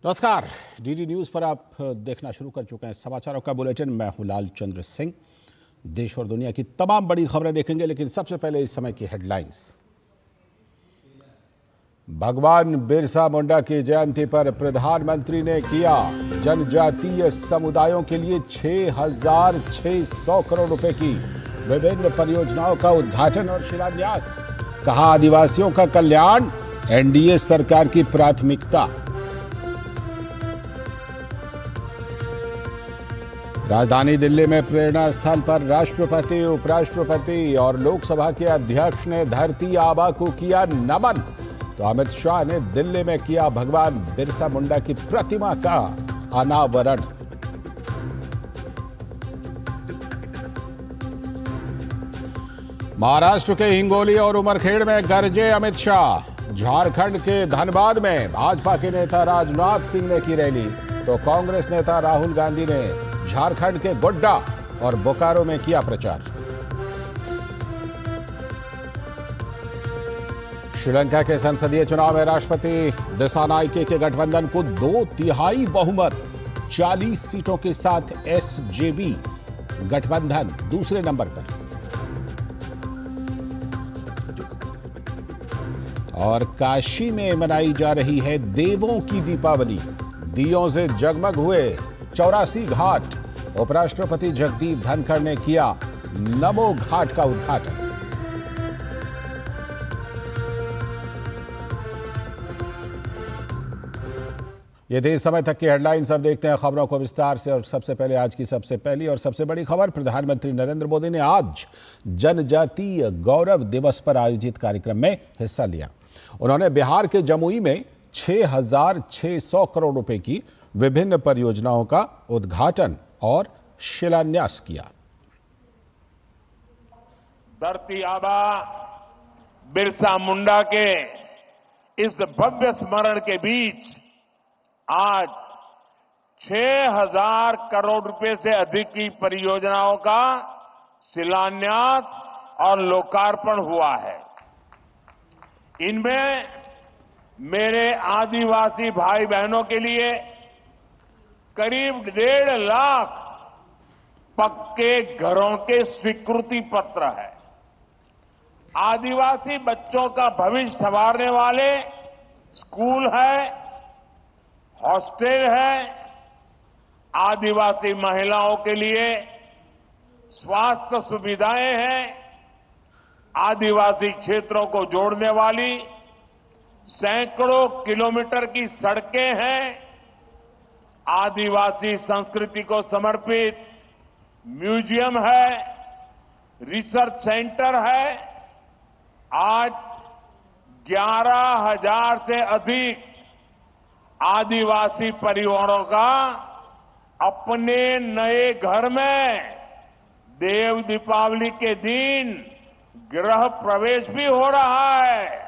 नमस्कार। DD news पर आप देखना शुरू कर चुके हैं समाचारों का बुलेटिन। मैं हूं लाल चंद्र सिंह। देश और दुनिया की तमाम बड़ी खबरें देखेंगे, लेकिन सबसे पहले इस समय की हेडलाइंस। भगवान बिरसा मुंडा की जयंती पर प्रधानमंत्री ने किया जनजातीय समुदायों के लिए 6,600 करोड़ रुपए की विभिन्न परियोजनाओं का उद्घाटन और शिलान्यास। कहा, आदिवासियों का कल्याण एनडीए सरकार की प्राथमिकता। राजधानी दिल्ली में प्रेरणा स्थल पर राष्ट्रपति, उपराष्ट्रपति और लोकसभा के अध्यक्ष ने धरती आबा को किया नमन। तो अमित शाह ने दिल्ली में किया भगवान बिरसा मुंडा की प्रतिमा का अनावरण। महाराष्ट्र के हिंगोली और उमरखेड़ में गरजे अमित शाह। झारखंड के धनबाद में भाजपा के नेता राजनाथ सिंह ने की रैली, तो कांग्रेस नेता राहुल गांधी ने झारखंड के गोड्डा और बोकारो में किया प्रचार। श्रीलंका के संसदीय चुनाव में राष्ट्रपति दिसानायके के गठबंधन को 2/3 बहुमत, 40 सीटों के साथ एसजेबी गठबंधन दूसरे नंबर पर। और काशी में मनाई जा रही है देवों की दीपावली। दियों से जगमग हुए 84 घाट। उपराष्ट्रपति जगदीप धनखड़ ने किया नमो घाट का उद्घाटन। ये थे इस समय तक की हेडलाइंस। अब देखते हैं खबरों को विस्तार से। और सबसे पहले आज की सबसे पहली और सबसे बड़ी खबर। प्रधानमंत्री नरेंद्र मोदी ने आज जनजातीय गौरव दिवस पर आयोजित कार्यक्रम में हिस्सा लिया। उन्होंने बिहार के जमुई में 6,600 करोड़ रुपए की विभिन्न परियोजनाओं का उद्घाटन और शिलान्यास किया। धरती आबा बिरसा मुंडा के इस भव्य स्मरण के बीच आज 6,000 करोड़ रुपए से अधिक की परियोजनाओं का शिलान्यास और लोकार्पण हुआ है। इनमें मेरे आदिवासी भाई बहनों के लिए करीब 1.5 लाख पक्के घरों के स्वीकृति पत्र है। आदिवासी बच्चों का भविष्य संवारने वाले स्कूल है, हॉस्टल है, आदिवासी महिलाओं के लिए स्वास्थ्य सुविधाएं हैं, आदिवासी क्षेत्रों को जोड़ने वाली सैकड़ों किलोमीटर की सड़कें हैं, आदिवासी संस्कृति को समर्पित म्यूजियम है, रिसर्च सेंटर है। आज 11,000 से अधिक आदिवासी परिवारों का अपने नए घर में देव दीपावली के दिन गृह प्रवेश भी हो रहा है।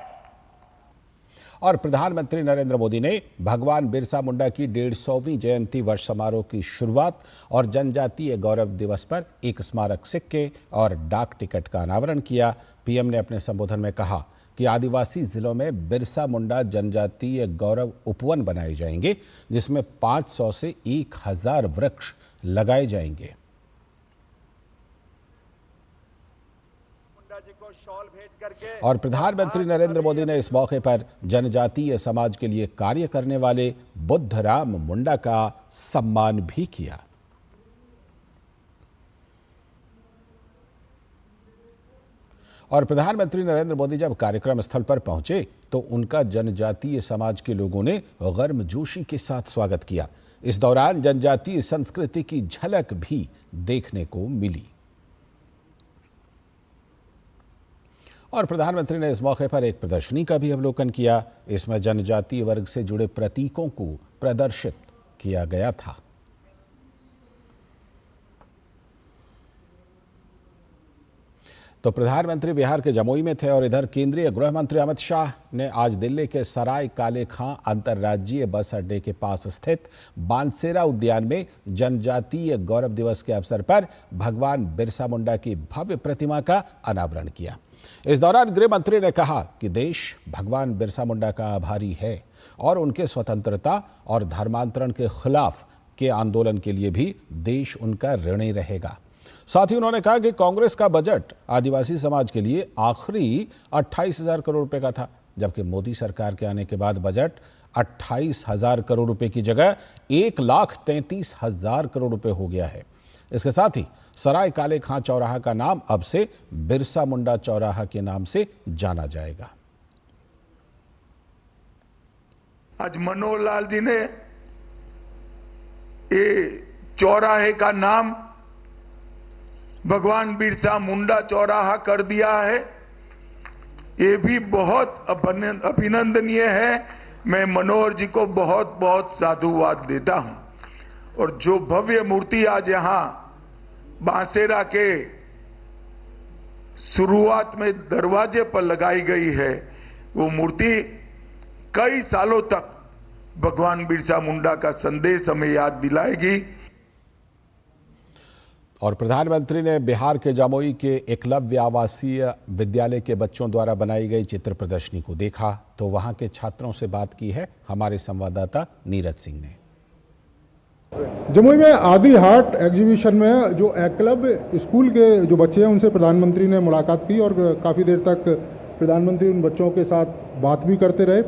और प्रधानमंत्री नरेंद्र मोदी ने भगवान बिरसा मुंडा की 150वीं जयंती वर्ष समारोह की शुरुआत और जनजातीय गौरव दिवस पर एक स्मारक सिक्के और डाक टिकट का अनावरण किया। पीएम ने अपने संबोधन में कहा कि आदिवासी जिलों में बिरसा मुंडा जनजातीय गौरव उपवन बनाए जाएंगे, जिसमें 500 से 1,000 वृक्ष लगाए जाएंगे। और प्रधानमंत्री नरेंद्र मोदी ने इस मौके पर जनजातीय समाज के लिए कार्य करने वाले बुद्धराम मुंडा का सम्मान भी किया। और प्रधानमंत्री नरेंद्र मोदी जब कार्यक्रम स्थल पर पहुंचे तो उनका जनजातीय समाज के लोगों ने गर्मजोशी के साथ स्वागत किया। इस दौरान जनजातीय संस्कृति की झलक भी देखने को मिली। और प्रधानमंत्री ने इस मौके पर एक प्रदर्शनी का भी अवलोकन किया। इसमें जनजातीय वर्ग से जुड़े प्रतीकों को प्रदर्शित किया गया था। तो प्रधानमंत्री बिहार के जमुई में थे और इधर केंद्रीय गृह मंत्री अमित शाह ने आज दिल्ली के सराय काले खां अंतर्राज्यीय बस अड्डे के पास स्थित बानसेरा उद्यान में जनजातीय गौरव दिवस के अवसर पर भगवान बिरसा मुंडा की भव्य प्रतिमा का अनावरण किया। इस दौरान गृह मंत्री ने कहा कि देश भगवान बिरसा मुंडा का आभारी है और उनके स्वतंत्रता और धर्मांतरण के खिलाफ के आंदोलन के लिए भी देश उनका ऋणी रहेगा। साथ ही उन्होंने कहा कि कांग्रेस का बजट आदिवासी समाज के लिए आखिरी 28,000 करोड़ रुपए का था, जबकि मोदी सरकार के आने के बाद बजट 28,000 करोड़ रुपए की जगह 1,33,000 करोड़ रुपए हो गया है। इसके साथ ही सराय काले खां चौराहा का नाम अब से बिरसा मुंडा चौराहा के नाम से जाना जाएगा। आज मनोहर लाल जी ने ये चौराहे का नाम भगवान बिरसा मुंडा चौराहा कर दिया है। ये भी बहुत अभिनंदनीय है। मैं मनोहर जी को बहुत बहुत साधुवाद देता हूं। और जो भव्य मूर्ति आज यहां बांसेरा के शुरुआत में दरवाजे पर लगाई गई है, वो मूर्ति कई सालों तक भगवान बिरसा मुंडा का संदेश हमें याद दिलाएगी। और प्रधानमंत्री ने बिहार के जमुई के एकलव्य आवासीय विद्यालय के बच्चों द्वारा बनाई गई चित्र प्रदर्शनी को देखा तो वहां के छात्रों से बात की है हमारे संवाददाता नीरज सिंह ने। जमुई में आदि हाट एग्जीबिशन में जो एकलव्य स्कूल के जो बच्चे हैं उनसे प्रधानमंत्री ने मुलाकात की और काफ़ी देर तक प्रधानमंत्री उन बच्चों के साथ बात भी करते रहे।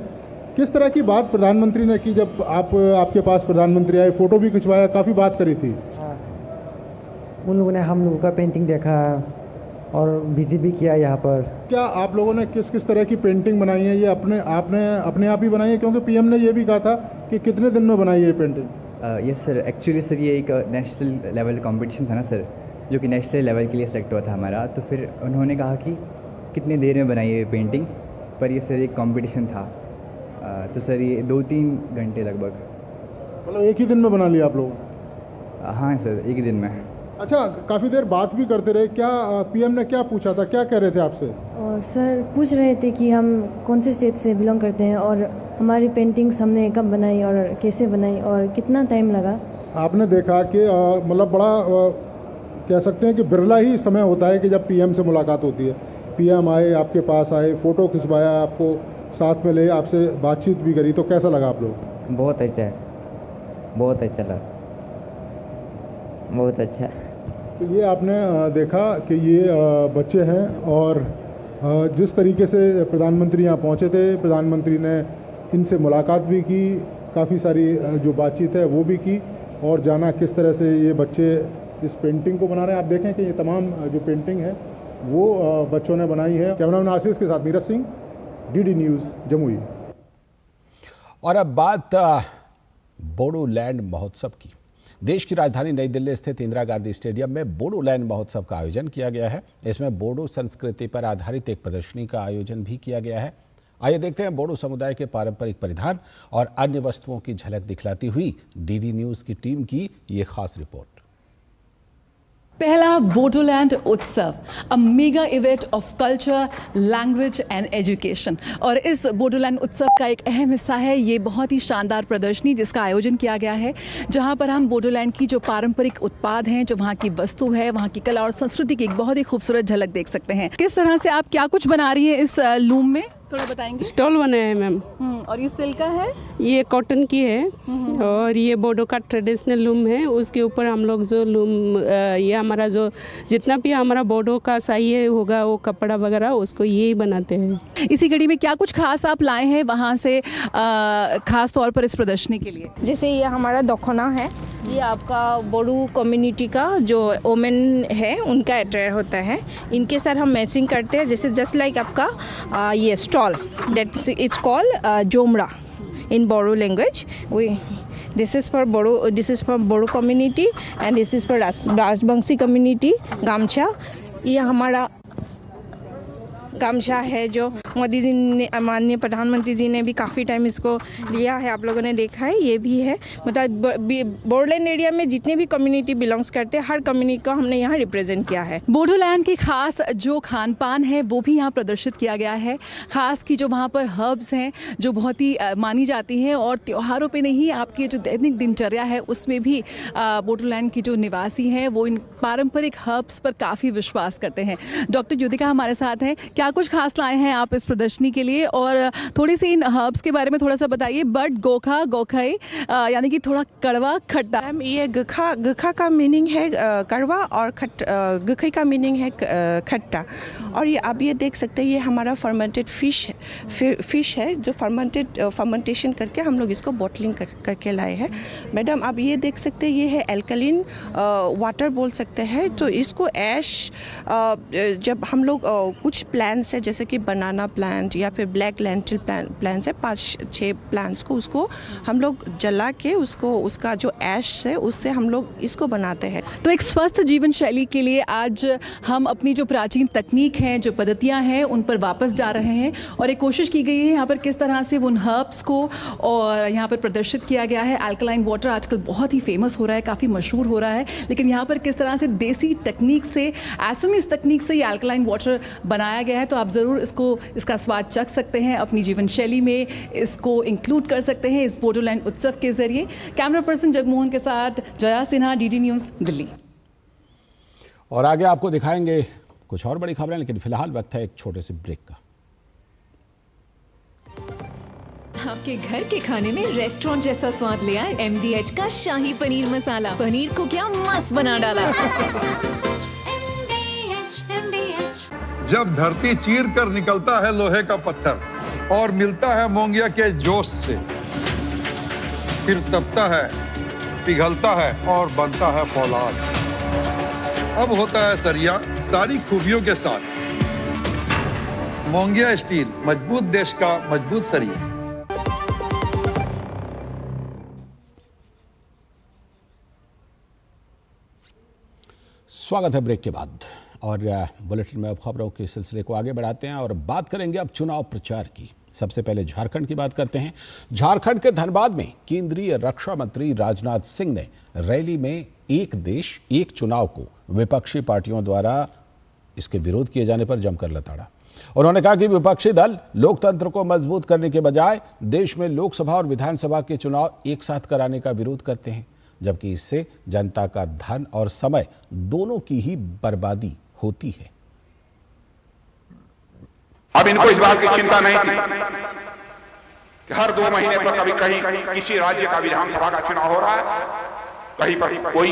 किस तरह की बात प्रधानमंत्री ने की जब आपके पास प्रधानमंत्री आए? फोटो भी खिंचवाया, काफ़ी बात करी थी। उन लोगों ने हम लोगों का पेंटिंग देखा और विजिट भी किया यहाँ पर। क्या आप लोगों ने किस किस तरह की पेंटिंग बनाई है? ये अपने आप ही बनाई है? क्योंकि पीएम ने ये भी कहा था कि कितने दिन में बनाई है ये painting? Yes sir, actually sir ये एक नेशनल लेवल कंपटीशन था ना सर, जो कि नेशनल लेवल के लिए सेलेक्ट हुआ था हमारा। तो फिर उन्होंने कहा कि कितने देर में बनाई है ये पेंटिंग, पर ये सर एक कंपटीशन था। तो सर ये 2-3 घंटे लगभग। मतलब एक ही दिन में बना लिया आप लोग? हाँ सर, एक ही दिन में। अच्छा, काफ़ी देर बात भी करते रहे। क्या पीएम ने क्या पूछा था, क्या कह रहे थे आपसे? सर पूछ रहे थे कि हम कौन से स्टेट से बिलोंग करते हैं और हमारी पेंटिंग्स हमने कब बनाई और कैसे बनाई और कितना टाइम लगा। आपने देखा कि मतलब बड़ा कह सकते हैं कि बिरला ही समय होता है कि जब पीएम से मुलाकात होती है। पीएम आए, आपके पास आए, फ़ोटो खिंचवाया, आपको साथ में ले, आपसे बातचीत भी करी, तो कैसा लगा आप लोग? बहुत अच्छा है, बहुत अच्छा लगा, बहुत अच्छा। तो ये आपने देखा कि ये बच्चे हैं और जिस तरीके से प्रधानमंत्री यहाँ पहुँचे थे, प्रधानमंत्री ने इनसे मुलाकात भी की, काफ़ी सारी जो बातचीत है वो भी की और जाना किस तरह से ये बच्चे इस पेंटिंग को बना रहे हैं। आप देखें कि ये तमाम जो पेंटिंग है वो बच्चों ने बनाई है। कैमरामैन आशीष के साथ नीरज सिंह, डीडी न्यूज़, जमुई। और अब बात बोडोलैंड महोत्सव की। देश की राजधानी नई दिल्ली स्थित इंदिरा गांधी स्टेडियम में बोडोलैंड महोत्सव का आयोजन किया गया है। इसमें बोडो संस्कृति पर आधारित एक प्रदर्शनी का आयोजन भी किया गया है। आइए देखते हैं बोडो समुदाय के पारंपरिक परिधान और अन्य वस्तुओं की झलक दिखलाती हुई डीडी न्यूज़ की टीम की ये खास रिपोर्ट। पहला बोडोलैंड उत्सव, अ mega event of culture, language and education. और इस बोडोलैंड उत्सव का एक अहम हिस्सा है ये बहुत ही शानदार प्रदर्शनी जिसका आयोजन किया गया है, जहां पर हम बोडोलैंड की जो पारंपरिक उत्पाद हैं, जो वहां की वस्तु है, वहां की कला और संस्कृति की एक बहुत ही खूबसूरत झलक देख सकते हैं। किस तरह से आप क्या कुछ बना रही हैं इस लूम में, थोड़ा बताएंगे? स्टॉल बनाया है मैम। और ये सिल्क का है? ये कॉटन की है और ये बोडो का ट्रेडिशनल लूम है। उसके ऊपर हम लोग जो लूम, ये हमारा जो जितना भी हमारा बोडो का सही होगा वो कपड़ा वगैरह उसको यही बनाते हैं। इसी कड़ी में क्या कुछ खास आप लाए हैं वहाँ से खास तौर पर इस प्रदर्शनी के लिए? जैसे ये हमारा दखना है, ये आपका बोडो कम्युनिटी का जो वोमेन है उनका अटेयर होता है। इनके साथ हम मैचिंग करते हैं, जैसे जस्ट लाइक आपका ये स्टॉल दैट इट्स कॉल्ड जोमरा in Bodo language. This is for Bodo community and this is for Rajbangshi community. गामछा, ये हमारा गामछा है जो मोदी जी ने, माननीय प्रधानमंत्री जी ने भी काफ़ी टाइम इसको लिया है, आप लोगों ने देखा है। ये भी है, मतलब बोडोलैंड एरिया में जितने भी कम्युनिटी बिलोंग्स करते हैं, हर कम्युनिटी को हमने यहाँ रिप्रेजेंट किया है। बोडोलैंड की खास जो खान पान है वो भी यहाँ प्रदर्शित किया गया है। खास की जो वहाँ पर हर्ब्स हैं जो बहुत ही मानी जाती हैं, और त्योहारों पे नहीं, आपकी जो दैनिक दिनचर्या है उसमें भी बोडोलैंड की जो निवासी हैं वो इन पारंपरिक हर्ब्स पर काफ़ी विश्वास करते हैं। डॉक्टर युतिका हमारे साथ हैं। क्या कुछ खास लाए हैं आप इस प्रदर्शनी के लिए, और थोड़ी सी इन हर्ब्स के बारे में थोड़ा सा बताइए। बट गोखा गोखई यानी कि थोड़ा कड़वा खट्टा। मैम, ये गखा का मीनिंग है कड़वा, और गखई का मीनिंग है खट्टा। और ये आप ये देख सकते हैं, ये हमारा फर्मेंटेड फिश है जो फर्मेंटेशन करके हम लोग इसको बॉटलिंग करके लाए हैं। मैडम आप ये देख सकते हैं, ये है एल्कलीन वाटर बोल सकते हैं। तो इसको ऐश जब हम लोग कुछ प्लांट्स है जैसे कि बनाना प्लांट या फिर ब्लैक लेंटिल प्लांट्स है, 5-6 प्लांट्स को उसको हम लोग जला के उसका जो ऐश है उससे हम लोग इसको बनाते हैं। तो एक स्वस्थ जीवन शैली के लिए आज हम अपनी जो प्राचीन तकनीक हैं, जो पद्धतियां हैं, उन पर वापस जा रहे हैं, और एक कोशिश की गई है यहाँ पर किस तरह से उन हर्ब्स को और यहाँ पर प्रदर्शित किया गया है। अल्कलाइन वाटर आजकल बहुत ही फेमस हो रहा है, काफ़ी मशहूर हो रहा है, लेकिन यहाँ पर किस तरह से देसी तकनीक से, एसएमएस तकनीक से ये अल्कलाइन वाटर बनाया गया है। तो आप ज़रूर इसका स्वाद चख सकते हैं, अपनी जीवन शैली में इसको इंक्लूड कर सकते हैं इस बोडोलैंड उत्सव के जरिए। कैमरा पर्सन जगमोहन के साथ जया सिन्हा, डीडी न्यूज़, दिल्ली। और आगे आपको दिखाएंगे कुछ और बड़ी खबरें, लेकिन फिलहाल वक्त है एक छोटे से ब्रेक का। आपके घर के खाने में रेस्टोरेंट जैसा स्वाद ले आए MDH का शाही पनीर मसाला। पनीर को क्या मस्त बना डाला। जब धरती चीर कर निकलता है लोहे का पत्थर और मिलता है मोंगिया के जोश से, फिर तपता है, पिघलता है और बनता है फौलाद। अब होता है सरिया सारी खूबियों के साथ। मोंगिया स्टील, मजबूत देश का मजबूत सरिया। स्वागत है ब्रेक के बाद, और बुलेटिन में अब खबरों के सिलसिले को आगे बढ़ाते हैं और बात करेंगे अब चुनाव प्रचार की। सबसे पहले झारखंड की बात करते हैं। झारखंड के धनबाद में केंद्रीय रक्षा मंत्री राजनाथ सिंह ने रैली में एक देश एक चुनाव को विपक्षी पार्टियों द्वारा इसके विरोध किए जाने पर जमकर लताड़ा। उन्होंने कहा कि विपक्षी दल लोकतंत्र को मजबूत करने के बजाय देश में लोकसभा और विधानसभा के चुनाव एक साथ कराने का विरोध करते हैं, जबकि इससे जनता का धन और समय दोनों की ही बर्बादी होती है। अब इनको इस बात की चिंता नहीं थी कि हर 2 महीने पर कभी कहीं किसी राज्य का विधानसभा का चुनाव हो रहा है, कहीं पर कोई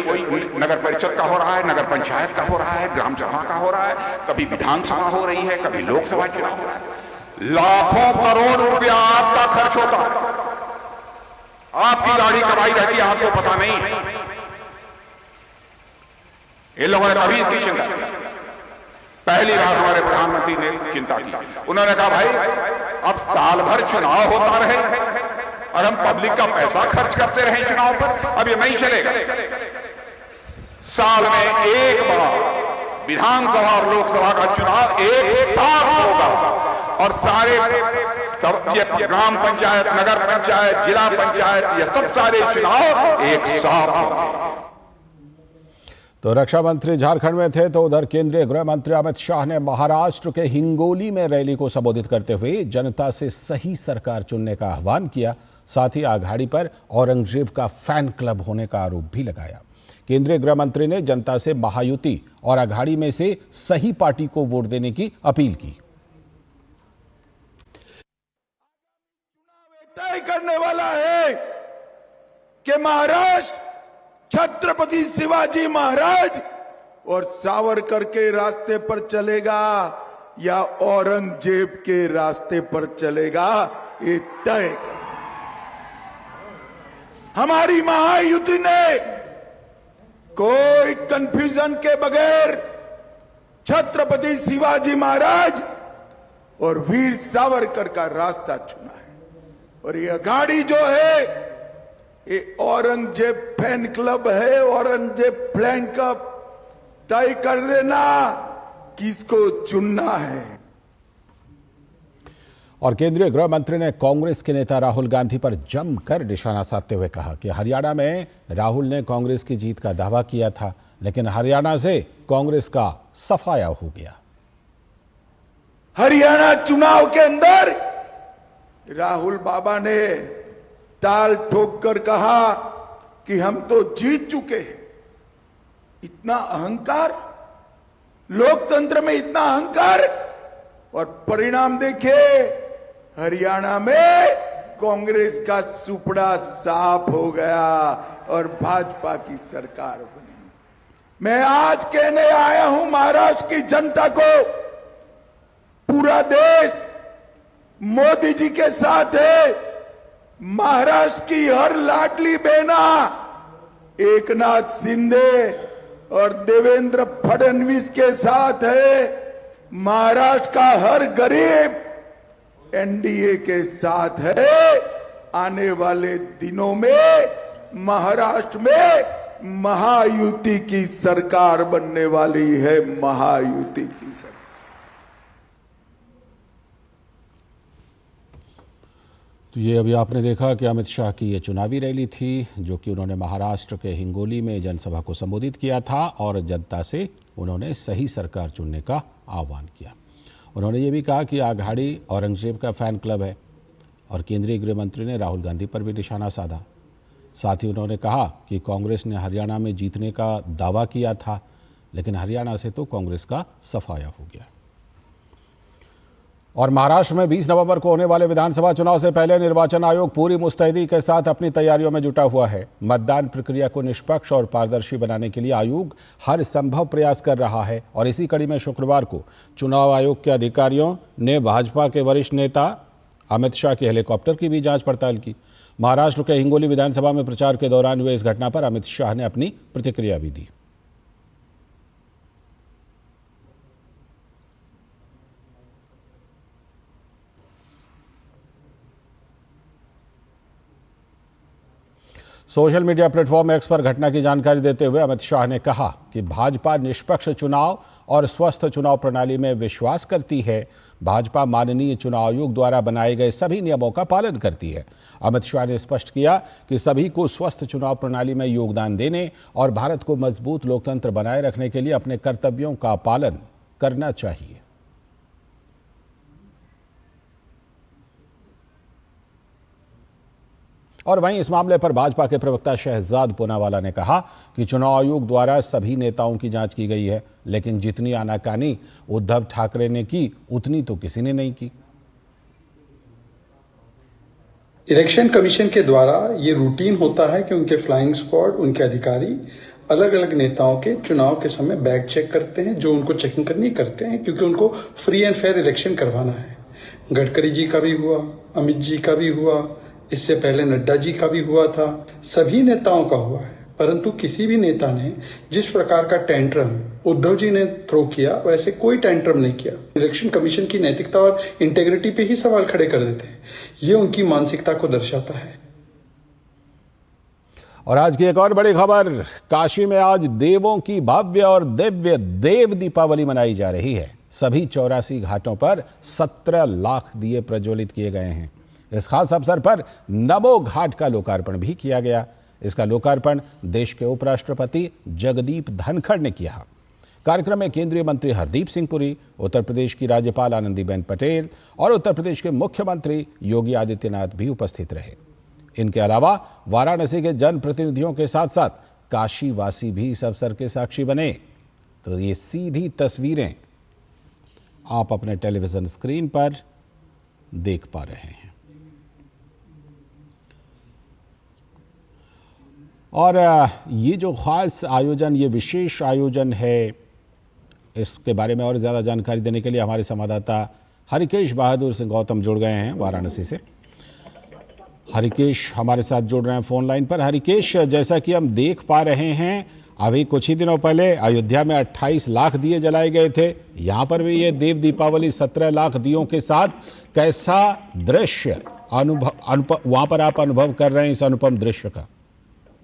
नगर परिषद का हो रहा है, नगर पंचायत का हो रहा है, ग्राम सभा का हो रहा है, कभी विधानसभा हो रही है, कभी लोकसभा चुनाव हो रहा है। लाखों करोड़ रुपया आपका खर्च होता है, आपकी गाड़ी कमाई रहती है, आपको पता नहीं। इन लोगों ने कभी इसकी चिंता की। पहली बार हमारे प्रधानमंत्री ने चिंता की। उन्होंने कहा भाई अब साल भर चुनाव होता रहे और हम पब्लिक का पैसा खर्च करते रहे चुनाव पर, अब ये नहीं चलेगा। साल में एक बार विधानसभा और लोकसभा का चुनाव एक साथ होगा, और सारे ये ग्राम पंचायत, नगर पंचायत, जिला पंचायत, ये सब सारे चुनाव एक साथ होंगे। तो रक्षा मंत्री झारखंड में थे, तो उधर केंद्रीय गृह मंत्री अमित शाह ने महाराष्ट्र के हिंगोली में रैली को संबोधित करते हुए जनता से सही सरकार चुनने का आह्वान किया। साथ ही आघाड़ी पर औरंगजेब का फैन क्लब होने का आरोप भी लगाया। केंद्रीय गृह मंत्री ने जनता से महायुति और आघाड़ी में से सही पार्टी को वोट देने की अपील की। तय करने वाला है कि महाराष्ट्र छत्रपति शिवाजी महाराज और सावरकर के रास्ते पर चलेगा या औरंगजेब के रास्ते पर चलेगा, ये तय कर। हमारी महायुति ने कोई कंफ्यूजन के बगैर छत्रपति शिवाजी महाराज और वीर सावरकर का रास्ता चुना है, और ये गाड़ी जो है ये औरंगजेब फैन क्लब है, औरंगजेब फैन क्लब तय कर देना किसको चुनना है। और केंद्रीय गृह मंत्री ने कांग्रेस के नेता राहुल गांधी पर जमकर निशाना साधते हुए कहा कि हरियाणा में राहुल ने कांग्रेस की जीत का दावा किया था, लेकिन हरियाणा से कांग्रेस का सफाया हो गया। हरियाणा चुनाव के अंदर राहुल बाबा ने ताल ठोक कर कहा कि हम तो जीत चुके। इतना अहंकार, लोकतंत्र में इतना अहंकार, और परिणाम देखिए, हरियाणा में कांग्रेस का सुपड़ा साफ हो गया और भाजपा की सरकार बनी। मैं आज कहने आया हूं महाराष्ट्र की जनता को, पूरा देश मोदी जी के साथ है। महाराष्ट्र की हर लाडली बहना एकनाथ शिंदे और देवेंद्र फडणवीस के साथ है। महाराष्ट्र का हर गरीब एनडीए के साथ है। आने वाले दिनों में महाराष्ट्र में महायुति की सरकार बनने वाली है, महायुति की सरकार। तो ये अभी आपने देखा कि अमित शाह की ये चुनावी रैली थी, जो कि उन्होंने महाराष्ट्र के हिंगोली में जनसभा को संबोधित किया था और जनता से उन्होंने सही सरकार चुनने का आह्वान किया। उन्होंने ये भी कहा कि आघाड़ी औरंगजेब का फैन क्लब है और केंद्रीय गृह मंत्री ने राहुल गांधी पर भी निशाना साधा। साथ ही उन्होंने कहा कि कांग्रेस ने हरियाणा में जीतने का दावा किया था, लेकिन हरियाणा से तो कांग्रेस का सफाया हो गया। और महाराष्ट्र में 20 नवंबर को होने वाले विधानसभा चुनाव से पहले निर्वाचन आयोग पूरी मुस्तैदी के साथ अपनी तैयारियों में जुटा हुआ है। मतदान प्रक्रिया को निष्पक्ष और पारदर्शी बनाने के लिए आयोग हर संभव प्रयास कर रहा है और इसी कड़ी में शुक्रवार को चुनाव आयोग के अधिकारियों ने भाजपा के वरिष्ठ नेता अमित शाह के हेलीकॉप्टर की भी जांच पड़ताल की। महाराष्ट्र के हिंगोली विधानसभा में प्रचार के दौरान हुए इस घटना पर अमित शाह ने अपनी प्रतिक्रिया भी दी। सोशल मीडिया प्लेटफॉर्म एक्स पर घटना की जानकारी देते हुए अमित शाह ने कहा कि भाजपा निष्पक्ष चुनाव और स्वस्थ चुनाव प्रणाली में विश्वास करती है। भाजपा माननीय चुनाव आयोग द्वारा बनाए गए सभी नियमों का पालन करती है। अमित शाह ने स्पष्ट किया कि सभी को स्वस्थ चुनाव प्रणाली में योगदान देने और भारत को मजबूत लोकतंत्र बनाए रखने के लिए अपने कर्तव्यों का पालन करना चाहिए। और वहीं इस मामले पर भाजपा के प्रवक्ता शहजाद पूनावाला ने कहा कि चुनाव आयोग द्वारा सभी नेताओं की जांच की गई है, लेकिन जितनी आनाकानी उद्धव ठाकरे ने की उतनी तो किसी ने नहीं की। इलेक्शन कमीशन के द्वारा ये रूटीन होता है कि उनके फ्लाइंग स्क्वाड, उनके अधिकारी अलग अलग नेताओं के चुनाव के समय बैग चेक करते हैं, जो उनको चेकिंग करनी करते हैं, क्योंकि उनको फ्री एंड फेयर इलेक्शन करवाना है। गडकरी जी का भी हुआ, अमित जी का भी हुआ, इससे पहले नड्डा जी का भी हुआ था, सभी नेताओं का हुआ है। परंतु किसी भी नेता ने जिस प्रकार का टेंट्रम उद्धव जी ने थ्रो किया, वैसे कोई टेंट्रम नहीं किया। इलेक्शन कमीशन की नैतिकता और इंटेग्रिटी पे ही सवाल खड़े कर देते हैं। ये उनकी मानसिकता को दर्शाता है। और आज की एक और बड़ी खबर, काशी में आज देवों की भव्य और दिव्य देव दीपावली मनाई जा रही है। सभी 84 घाटों पर 17 लाख दिए प्रज्वलित किए गए हैं। इस खास अवसर पर नमो घाट का लोकार्पण भी किया गया। इसका लोकार्पण देश के उपराष्ट्रपति जगदीप धनखड़ ने किया। कार्यक्रम में केंद्रीय मंत्री हरदीप सिंह पुरी, उत्तर प्रदेश की राज्यपाल आनंदीबेन पटेल और उत्तर प्रदेश के मुख्यमंत्री योगी आदित्यनाथ भी उपस्थित रहे। इनके अलावा वाराणसी के जनप्रतिनिधियों के साथ साथ काशी वासी भी इस अवसर के साक्षी बने। तो ये सीधी तस्वीरें आप अपने टेलीविजन स्क्रीन पर देख पा रहे हैं। और ये जो खास आयोजन, ये विशेष आयोजन है, इसके बारे में और ज़्यादा जानकारी देने के लिए हमारे संवाददाता हरिकेश बहादुर सिंह गौतम जुड़ गए हैं वाराणसी से। हरिकेश हमारे साथ जुड़ रहे हैं फोन लाइन पर। हरिकेश, जैसा कि हम देख पा रहे हैं, अभी कुछ ही दिनों पहले अयोध्या में 28 लाख दिए जलाए गए थे। यहाँ पर भी ये देव दीपावली 17 लाख दियों के साथ, कैसा दृश्य वहाँ पर आप अनुभव कर रहे हैं इस अनुपम दृश्य का?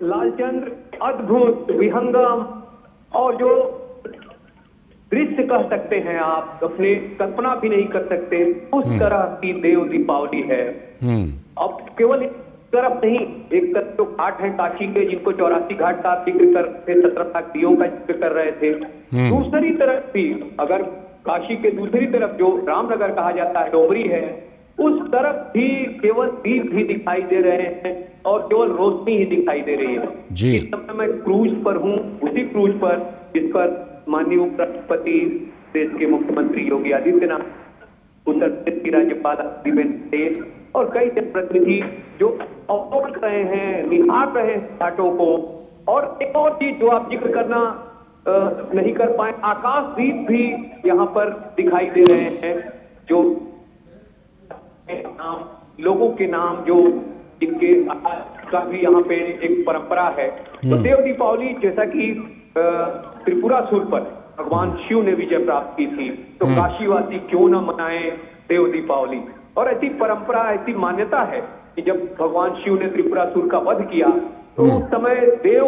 लालचंद्र, अद्भुत, विहंगम और जो दृश्य कह सकते हैं आप, अपने कल्पना भी नहीं कर सकते, उस तरह की देव दीपावली है। अब केवल एक तरफ नहीं, एक तरफ तो घाट है काशी के, जिनको 84 घाट का आप जिक्र कर रहे थे, 17 लाख दियों का जिक्र कर रहे थे। दूसरी तरफ भी, अगर काशी के दूसरी तरफ जो रामनगर कहा जाता है, डोमरी है, उस तरफ भी केवल दीप भी दिखाई दे रहे हैं और केवल रोशनी ही दिखाई दे रही है। जी। इस समय मैं क्रूज पर हूँ, उसी क्रूज पर जिस पर माननीय उपराष्ट्रपति, देश के मुख्यमंत्री योगी आदित्यनाथ, उत्तर प्रदेश की राज्यपाल आनंदीबेन पटेल और कई जनप्रतिनिधि जो अवलोकन कर रहे हैं, निहार रहे हैं घाटों को। और एक और चीज जो आप जिक्र करना नहीं कर पाए, आकाशदीप भी यहाँ पर दिखाई दे रहे हैं, जो लोगों के नाम जो जिनके का भी यहाँ पे एक परंपरा है। तो देव दीपावली, जैसा कि त्रिपुरासुर पर भगवान शिव ने विजय प्राप्त की थी, तो काशीवासी क्यों न मनाएं देव दीपावली। और ऐसी परंपरा, ऐसी मान्यता है कि जब भगवान शिव ने त्रिपुरासुर का वध किया तो उस समय देव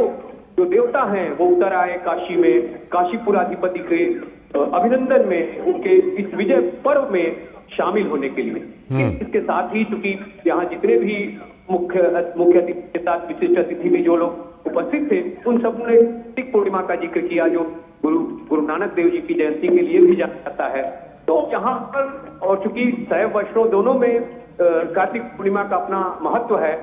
जो देवता हैं वो उतर आए काशी में, काशीपुराधिपति के अभिनंदन में, उनके इस विजय पर्व में शामिल होने के लिए। इसके साथ ही चूंकि यहाँ जितने भी मुख्य अतिथि के साथ विशिष्ट अतिथि भी जो लोग उपस्थित थे, उन सब ने कार्तिक पूर्णिमा का जिक्र किया, जो गुरु नानक देव जी की जयंती के लिए भी जाना जाता है। तो यहाँ पर, और चूंकि शैव वैष्णव दोनों में कार्तिक पूर्णिमा का अपना महत्व है।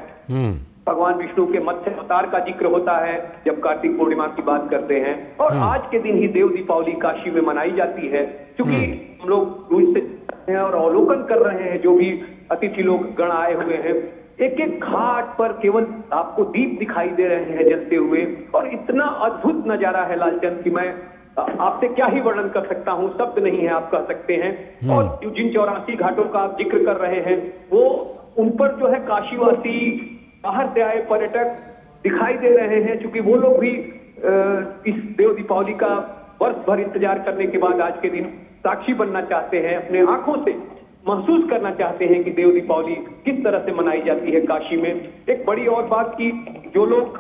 भगवान विष्णु के मत्स्य अवतार का जिक्र होता है जब कार्तिक पूर्णिमा की बात करते हैं, और आज के दिन ही देव दीपावली काशी में मनाई जाती है। क्योंकि हम लोग रोज से हैं और अवलोकन कर रहे हैं, जो भी अतिथि लोग गण आए हुए हैं, एक एक घाट पर केवल आपको दीप दिखाई दे रहे हैं जलते हुए, और इतना अद्भुत नजारा है लालचंद की मैं आपसे क्या ही वर्णन कर सकता हूँ, शब्द नहीं है, आप कह सकते हैं। और जिन 84 घाटों का आप जिक्र कर रहे हैं, वो उन पर जो है काशीवासी, बाहर से आए पर्यटक दिखाई दे रहे हैं, क्योंकि वो लोग भी इस देव दीपावली का वर्ष भर इंतजार करने के बाद आज के दिन साक्षी बनना चाहते हैं, अपने आंखों से महसूस करना चाहते हैं कि देव दीपावली किस तरह से मनाई जाती है काशी में। एक बड़ी और बात की, जो लोग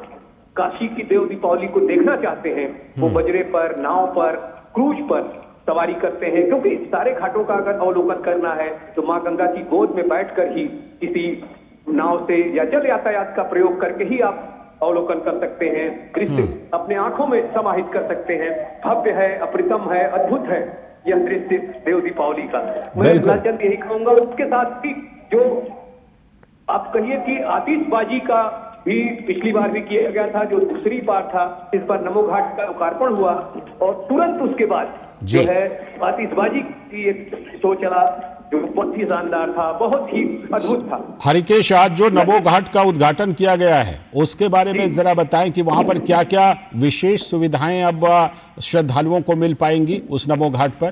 काशी की देव दीपावली को देखना चाहते हैं, वो बजरे पर, नाव पर, क्रूज पर सवारी करते हैं, क्योंकि सारे घाटों का अगर अवलोकन करना है तो माँ गंगा की गोद में बैठकर ही किसी नाव से या जल यातायात का प्रयोग करके ही आप अवलोकन कर सकते हैं, दृश्य अपने आंखों में समाहित कर सकते हैं। भव्य है, अप्रतिम है, अद्भुत है यह दृश्य देव दीपावली का। मैं लालचंद यही कहूंगा। उसके साथ ही जो आप कहिए कि आतिशबाजी का भी पिछली बार भी किया गया था, जो दूसरी बार था, इस बार नमो घाट का लोकार्पण हुआ और तुरंत उसके बाद जो है आतिशबाजी की एक शो चला, जो बहुत ही शानदार था, बहुत ही अद्भुत था। हरिकेश, आज जो नमो घाट का उद्घाटन किया गया है उसके बारे में जरा बताएं कि वहां पर क्या क्या विशेष सुविधाएं अब श्रद्धालुओं को मिल पाएंगी उस नमो घाट पर।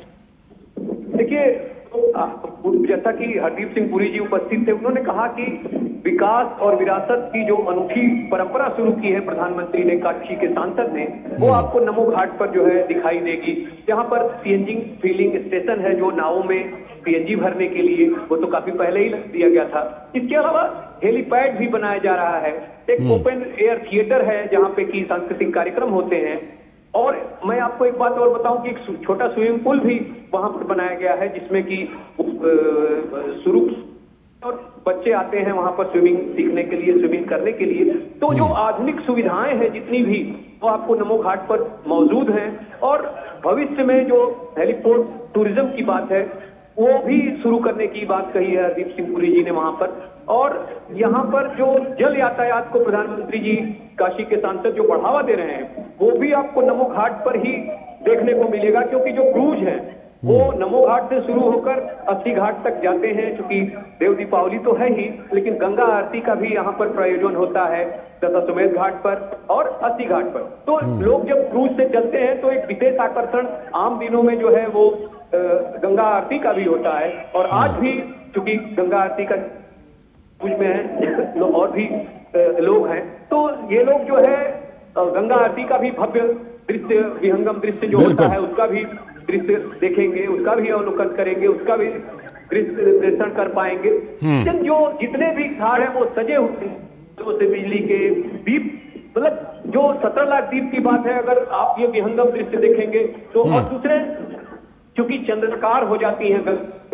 देखिए, जैसा कि हरदीप सिंह पुरी जी उपस्थित थे, उन्होंने कहा कि विकास और विरासत की जो अनूठी परंपरा शुरू की है प्रधानमंत्री ने, काशी के सांसद ने, वो आपको नमो घाट पर जो है दिखाई देगी। यहाँ पर सीएनजी फिलिंग स्टेशन है, जो नावों में सीएनजी भरने के लिए, वो तो काफी पहले ही लग दिया गया था। इसके अलावा हेलीपैड भी बनाया जा रहा है, एक ओपन एयर थिएटर है जहाँ पे की सांस्कृतिक कार्यक्रम होते हैं, और मैं आपको एक बात और बताऊं कि एक छोटा स्विमिंग पूल भी वहां पर बनाया गया है, जिसमें कि शुरू और बच्चे आते हैं वहां पर स्विमिंग सीखने के लिए, स्विमिंग करने के लिए। तो जो आधुनिक सुविधाएं हैं जितनी भी, वो आपको नमो घाट पर मौजूद हैं। और भविष्य में जो हेलीपोर्ट टूरिज्म की बात है, वो भी शुरू करने की बात कही है हरदीप सिंह पुरी जी ने वहां पर। और यहाँ पर जो जल यातायात को प्रधानमंत्री जी, काशी के सांसद जो बढ़ावा दे रहे हैं, वो भी आपको नमो घाट पर ही देखने को मिलेगा, क्योंकि जो क्रूज है वो नमो घाट से शुरू होकर अस्सी घाट तक जाते हैं। क्योंकि देव दीपावली तो है ही, लेकिन गंगा आरती का भी यहाँ पर प्रायोजन होता है दशाश्वमेध घाट पर और अस्सी घाट पर। तो लोग जब क्रूज से चलते हैं तो एक विशेष आकर्षण आम दिनों में जो है वो गंगा आरती का भी होता है। और आज भी चूंकि गंगा आरती का क्रूज में है, और भी लोग हैं, तो ये लोग जो है गंगा आरती का भी भव्य दृश्य, विहंगम दृश्य जो होता है, उसका भी दृश्य देखेंगे, उसका भी अवलोकन करेंगे, उसका भी दृश्य कर पाएंगे। जो जितने भी घाट हैं वो सजे हुए हैं, से बिजली के दीप मतलब जो 17 लाख दीप की बात है, अगर आप ये विहंगम दृश्य देखेंगे तो, और दूसरे चूंकि चंद्राकार हो जाती हैं,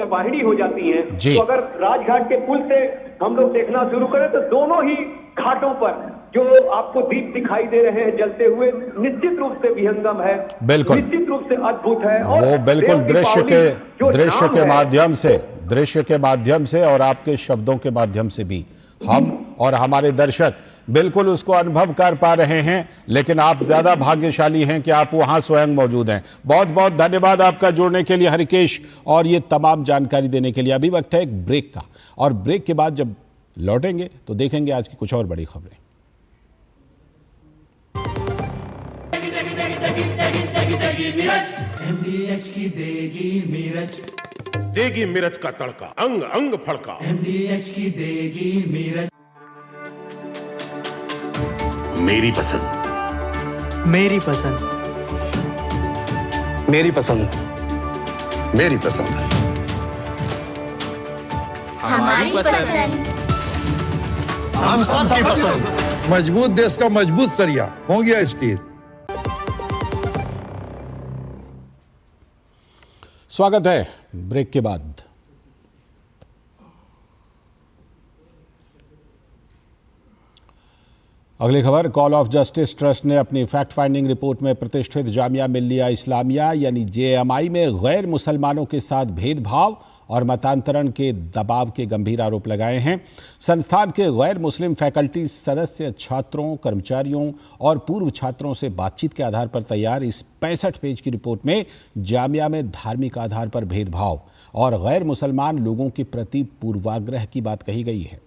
वाहिनी हो जाती हैं, तो अगर राजघाट के पुल से हम लोग देखना शुरू करें तो दोनों ही घाटों पर जो आपको दीप दिखाई दे रहे हैं जलते हुए, निश्चित रूप से विहंगम है, बिल्कुल निश्चित रूप से अद्भुत है। और वो बिल्कुल दृश्य के माध्यम से और आपके शब्दों के माध्यम से भी हम और हमारे दर्शक बिल्कुल उसको अनुभव कर पा रहे हैं। लेकिन आप ज्यादा भाग्यशाली हैं कि आप वहां स्वयं मौजूद हैं। बहुत बहुत धन्यवाद आपका जुड़ने के लिए हरिकेश, और ये तमाम जानकारी देने के लिए। अभी वक्त है एक ब्रेक का, और ब्रेक के बाद जब लौटेंगे तो देखेंगे आज की कुछ और बड़ी खबरें। MDH की देगी मिर्च का तड़का, अंग अंग फड़का। MDH की देगी मिर्च। मेरी पसंद, मेरी पसंद, मेरी पसंद, मेरी पसंद, हमारी पसंद, हम सबकी पसंद। मजबूत देश का मजबूत सरिया मोंगिया स्टील। स्वागत है ब्रेक के बाद। अगली खबर, कॉल ऑफ जस्टिस ट्रस्ट ने अपनी फैक्ट फाइंडिंग रिपोर्ट में प्रतिष्ठित जामिया मिल्लिया इस्लामिया यानी JMI में गैर मुसलमानों के साथ भेदभाव और मतांतरण के दबाव के गंभीर आरोप लगाए हैं। संस्थान के गैर मुस्लिम फैकल्टी सदस्य छात्रों, कर्मचारियों और पूर्व छात्रों से बातचीत के आधार पर तैयार इस 65 पेज की रिपोर्ट में जामिया में धार्मिक आधार पर भेदभाव और गैर मुसलमान लोगों के प्रति पूर्वाग्रह की बात कही गई है।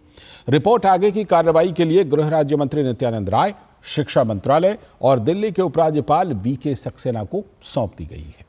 रिपोर्ट आगे की कार्रवाई के लिए गृह राज्य मंत्री नित्यानंद राय, शिक्षा मंत्रालय और दिल्ली के उपराज्यपाल VK सक्सेना को सौंप दी गई है।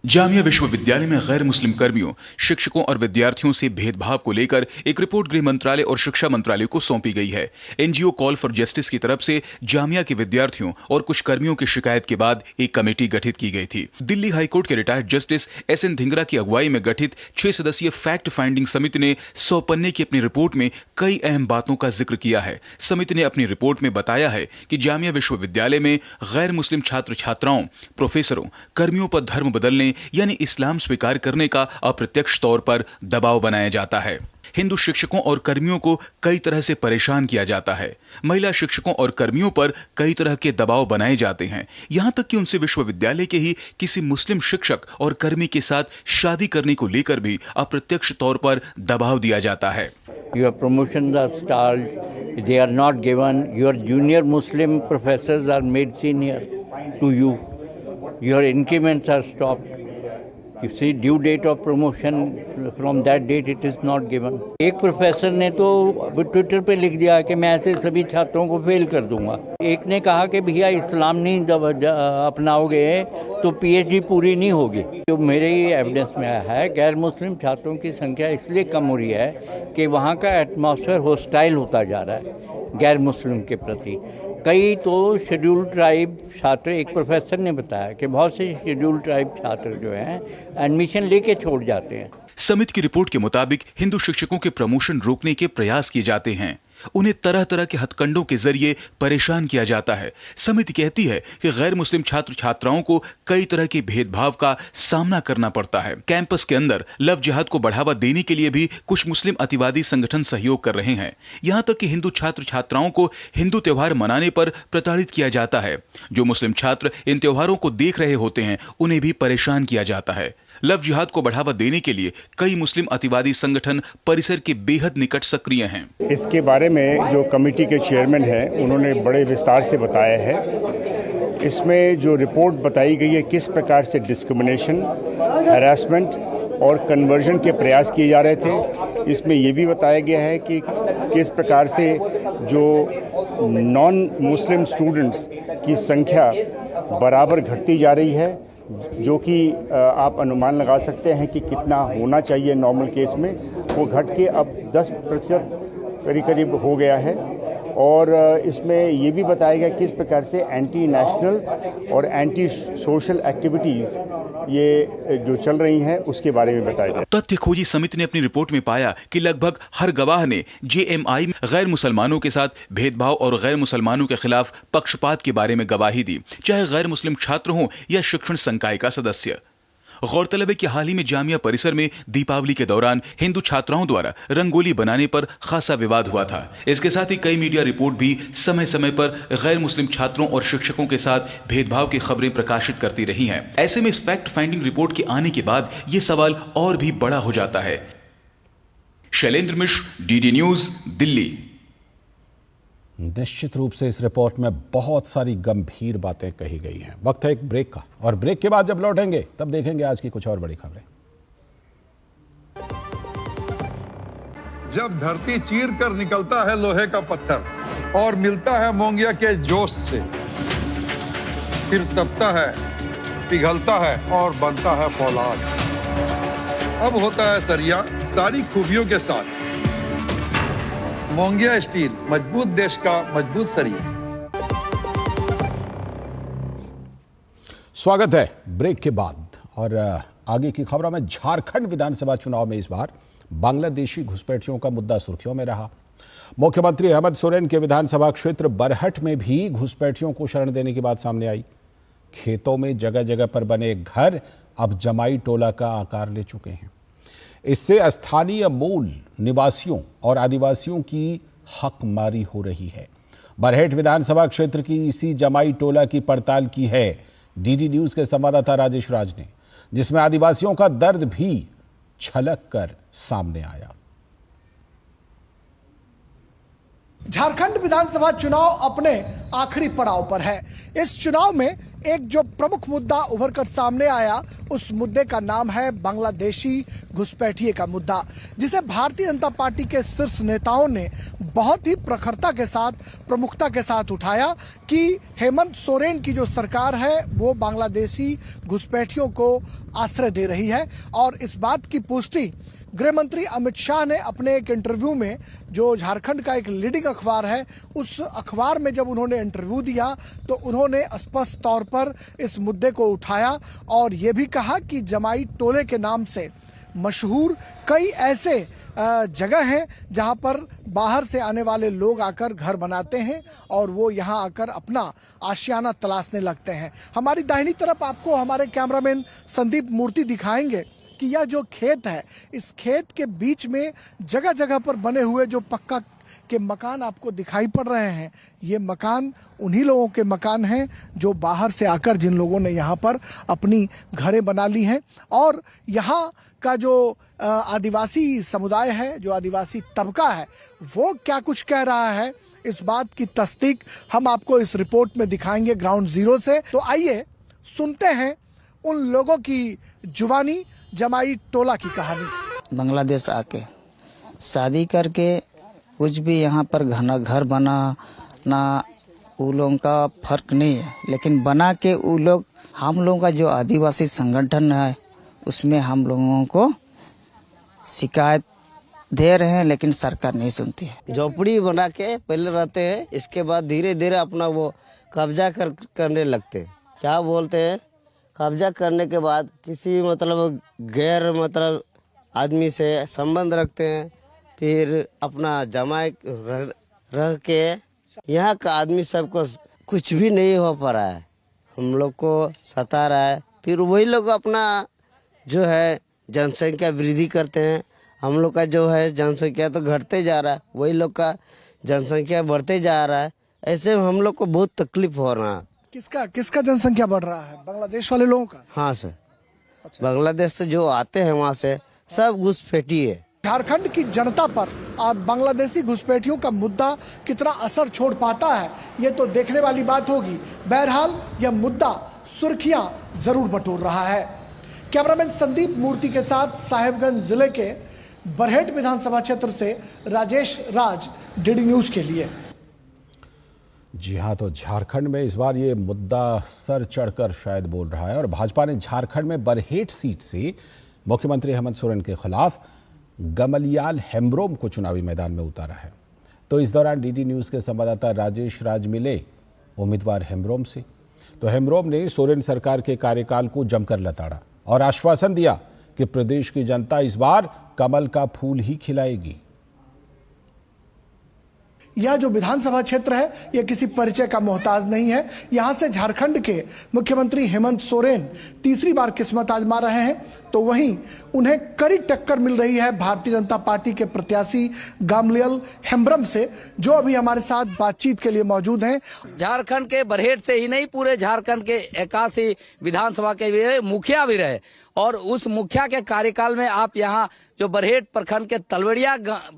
जामिया विश्वविद्यालय में गैर मुस्लिम कर्मियों, शिक्षकों और विद्यार्थियों से भेदभाव को लेकर एक रिपोर्ट गृह मंत्रालय और शिक्षा मंत्रालय को सौंपी गई है। NGO कॉल फॉर जस्टिस की तरफ से जामिया के विद्यार्थियों और कुछ कर्मियों की शिकायत के बाद एक कमेटी गठित की गई थी। दिल्ली हाईकोर्ट के रिटायर्ड जस्टिस SN धिंगरा की अगुवाई में गठित 6 सदस्यीय फैक्ट फाइंडिंग समिति ने 100 पन्ने की अपनी रिपोर्ट में कई अहम बातों का जिक्र किया है। समिति ने अपनी रिपोर्ट में बताया है कि जामिया विश्वविद्यालय में गैर मुस्लिम छात्र छात्राओं, प्रोफेसरों, कर्मियों पर धर्म बदलने यानी इस्लाम स्वीकार करने का अप्रत्यक्ष तौर पर दबाव बनाया जाता है। हिंदू शिक्षकों और कर्मियों को कई तरह से परेशान किया जाता है। महिला शिक्षकों और कर्मियों पर कई तरह के दबाव बनाए जाते हैं, यहां तक कि उनसे विश्वविद्यालय के ही किसी मुस्लिम शिक्षक और कर्मी के साथ शादी करने को लेकर भी अप्रत्यक्ष तौर पर दबाव दिया जाता है। Your promotions are stalled, they are not given, your junior Muslim professors are made senior to you, your increments are stopped. You see, due date of promotion from that date it is not given. एक professor ने तो Twitter पे लिख दिया कि मैं ऐसे सभी छात्रों को फेल कर दूंगा। एक ने कहा कि भैया इस्लाम नहीं अपनाओगे तो PhD पूरी नहीं होगी। जो मेरे ही एविडेंस में आया है, गैर मुस्लिम छात्रों की संख्या इसलिए कम हो रही है कि वहाँ का एटमॉस्फेयर हॉस्टाइल होता जा रहा है गैर मुस्लिम के प्रति। कई तो शेड्यूल्ड ट्राइब छात्र, एक प्रोफेसर ने बताया कि बहुत से शेड्यूल्ड ट्राइब छात्र जो हैं एडमिशन लेके छोड़ जाते हैं। समिति की रिपोर्ट के मुताबिक हिंदू शिक्षकों के प्रमोशन रोकने के प्रयास किए जाते हैं। उन्हें तरह तरह के हथकंडों के जरिए परेशान किया जाता है। समिति कहती है कि गैर मुस्लिम छात्र छात्राओं को कई तरह के भेदभाव का सामना करना पड़ता है। कैंपस के अंदर लव जिहाद को बढ़ावा देने के लिए भी कुछ मुस्लिम अतिवादी संगठन सहयोग कर रहे हैं। यहां तक कि हिंदू छात्र छात्राओं को हिंदू त्योहार मनाने पर प्रताड़ित किया जाता है। जो मुस्लिम छात्र इन त्योहारों को देख रहे होते हैं उन्हें भी परेशान किया जाता है। लव जिहाद को बढ़ावा देने के लिए कई मुस्लिम अतिवादी संगठन परिसर के बेहद निकट सक्रिय हैं। इसके बारे में जो कमेटी के चेयरमैन हैं उन्होंने बड़े विस्तार से बताया है। इसमें जो रिपोर्ट बताई गई है किस प्रकार से डिस्क्रिमिनेशन, हैरेसमेंट और कन्वर्जन के प्रयास किए जा रहे थे। इसमें ये भी बताया गया है कि किस प्रकार से जो नॉन मुस्लिम स्टूडेंट्स की संख्या बराबर घटती जा रही है, जो कि आप अनुमान लगा सकते हैं कि कितना होना चाहिए नॉर्मल केस में, वो घट के अब 10% करीब हो गया है। और इसमें ये भी बताया गया किस प्रकार से एंटी नेशनल और एंटी सोशल एक्टिविटीज़ ये जो चल रही हैं उसके बारे में बताया जाए। तथ्य खोजी समिति ने अपनी रिपोर्ट में पाया कि लगभग हर गवाह ने जेएमआई में गैर मुसलमानों के साथ भेदभाव और गैर मुसलमानों के खिलाफ पक्षपात के बारे में गवाही दी, चाहे गैर मुस्लिम छात्र हों या शिक्षण संकाय का सदस्य। गौरतलब है कि हाल ही में जामिया परिसर में दीपावली के दौरान हिंदू छात्राओं द्वारा रंगोली बनाने पर खासा विवाद हुआ था। इसके साथ ही कई मीडिया रिपोर्ट भी समय समय पर गैर मुस्लिम छात्रों और शिक्षकों के साथ भेदभाव की खबरें प्रकाशित करती रही हैं। ऐसे में इस फैक्ट फाइंडिंग रिपोर्ट के आने के बाद ये सवाल और भी बड़ा हो जाता है। शैलेंद्र मिश्र, डीडी न्यूज, दिल्ली। निश्चित रूप से इस रिपोर्ट में बहुत सारी गंभीर बातें कही गई हैं। वक्त है एक ब्रेक का, और ब्रेक के बाद जब लौटेंगे तब देखेंगे आज की कुछ और बड़ी खबरें। जब धरती चीर कर निकलता है लोहे का पत्थर और मिलता है मोंगिया के जोश से, फिर तपता है, पिघलता है और बनता है फौलाद। अब होता है सरिया सारी खूबियों के साथ। मोंगिया स्टील, मजबूत देश का मजबूत सरिया। स्वागत है ब्रेक के बाद, और आगे की खबरों में झारखंड विधानसभा चुनाव में इस बार बांग्लादेशी घुसपैठियों का मुद्दा सुर्खियों में रहा। मुख्यमंत्री हेमंत सोरेन के विधानसभा क्षेत्र बरहट में भी घुसपैठियों को शरण देने की बात सामने आई। खेतों में जगह जगह पर बने घर अब जमाई टोला का आकार ले चुके हैं। इससे स्थानीय मूल निवासियों और आदिवासियों की हकमारी हो रही है। बरहेट विधानसभा क्षेत्र की इसी जमाई टोला की पड़ताल की है डीडी न्यूज के संवाददाता राजेश राज ने, जिसमें आदिवासियों का दर्द भी छलक कर सामने आया। झारखंड विधानसभा चुनाव अपने आखिरी पड़ाव पर है। इस चुनाव में एक जो प्रमुख मुद्दा उभर कर सामने आया, उस मुद्दे का नाम है बांग्लादेशी घुसपैठिए का मुद्दा, जिसे भारतीय जनता पार्टी के शीर्ष नेताओं ने बहुत ही प्रखरता के साथ, प्रमुखता के साथ उठाया कि हेमंत सोरेन की जो सरकार है वो बांग्लादेशी घुसपैठियों को आश्रय दे रही है। और इस बात की पुष्टि गृह मंत्री अमित शाह ने अपने एक इंटरव्यू में, जो झारखंड का एक लीडिंग अखबार है, उस अखबार में जब उन्होंने इंटरव्यू दिया तो उन्होंने स्पष्ट तौर पर इस मुद्दे को उठाया और ये भी कहा कि जमाई टोले के नाम से मशहूर कई ऐसे जगह हैं जहां पर बाहर से आने वाले लोग आकर घर बनाते हैं और वो यहां आकर अपना आशियाना तलाशने लगते हैं। हमारी दाहिनी तरफ आपको हमारे कैमरामैन संदीप मूर्ति दिखाएंगे कि यह जो खेत है, इस खेत के बीच में जगह जगह पर बने हुए जो पक्का के मकान आपको दिखाई पड़ रहे हैं, ये मकान उन्हीं लोगों के मकान हैं जो बाहर से आकर, जिन लोगों ने यहाँ पर अपनी घरें बना ली हैं। और यहाँ का जो आदिवासी समुदाय है, जो आदिवासी तबका है, वो क्या कुछ कह रहा है, इस बात की तस्दीक हम आपको इस रिपोर्ट में दिखाएंगे ग्राउंड जीरो से। तो आइए सुनते हैं उन लोगों की जुबानी, जमाई टोला की कहानी। बांग्लादेश आके शादी करके कुछ भी यहाँ पर घना घर बना ना, वो लोगों का फर्क नहीं है, लेकिन बना के वो लोग, हम लोगों का जो आदिवासी संगठन है उसमें हम लोगों को शिकायत दे रहे हैं, लेकिन सरकार नहीं सुनती है। झोपड़ी बना के पहले रहते हैं, इसके बाद धीरे धीरे अपना वो कब्जा करने लगते हैं। क्या बोलते हैं, कब्जा करने के बाद किसी मतलब गैर मतलब आदमी से संबंध रखते हैं, फिर अपना जमाई रह के यहाँ का आदमी सबको कुछ भी नहीं हो पा रहा है, हम लोग को सता रहा है। फिर वही लोग अपना जो है जनसंख्या वृद्धि करते हैं, हम लोग का जो है जनसंख्या तो घटते जा रहा है, वही लोग का जनसंख्या बढ़ते जा रहा है। ऐसे में हम लोग को बहुत तकलीफ हो रहा है। किसका जनसंख्या बढ़ रहा है? बांग्लादेश वाले लोगों का? हाँ सर, बांग्लादेश से जो आते हैं वहाँ से सब घुसपैठी है। झारखंड की जनता पर बांग्लादेशी घुसपैठियों का मुद्दा कितना असर छोड़ पाता है, ये तो देखने वाली बात होगी। बहरहाल यह मुद्दा सुर्खियां जरूर बटोर रहा है। कैमरामैन संदीप मूर्ति के साथ साहिबगंज जिले के बरहेट विधानसभा क्षेत्र से राजेश राज, डीडी न्यूज के लिए। जी हाँ, तो झारखंड में इस बार ये मुद्दा सर चढ़कर शायद बोल रहा है और भाजपा ने झारखंड में बरहेट सीट से मुख्यमंत्री हेमंत सोरेन के खिलाफ गमलियाल हेम्ब्रोम को चुनावी मैदान में उतारा है। तो इस दौरान डीडी न्यूज के संवाददाता राजेश राज मिले उम्मीदवार हेम्ब्रोम से। तो हेम्ब्रोम ने सोरेन सरकार के कार्यकाल को जमकर लताड़ा और आश्वासन दिया कि प्रदेश की जनता इस बार कमल का फूल ही खिलाएगी। यह जो विधानसभा क्षेत्र है यह किसी परिचय का मोहताज नहीं है। यहां से झारखंड के मुख्यमंत्री हेमंत सोरेन तीसरी बार किस्मत आजमा रहे हैं, तो वहीं उन्हें कड़ी टक्कर मिल रही है भारतीय जनता पार्टी के प्रत्याशी गामलियल हेम्ब्रम से, जो अभी हमारे साथ बातचीत के लिए मौजूद हैं। झारखंड के बरहेट से ही नहीं, पूरे झारखंड के 81 विधानसभा के भी मुखिया भी रहे, और उस मुखिया के कार्यकाल में आप यहाँ जो बरहेट प्रखंड के तलवड़िया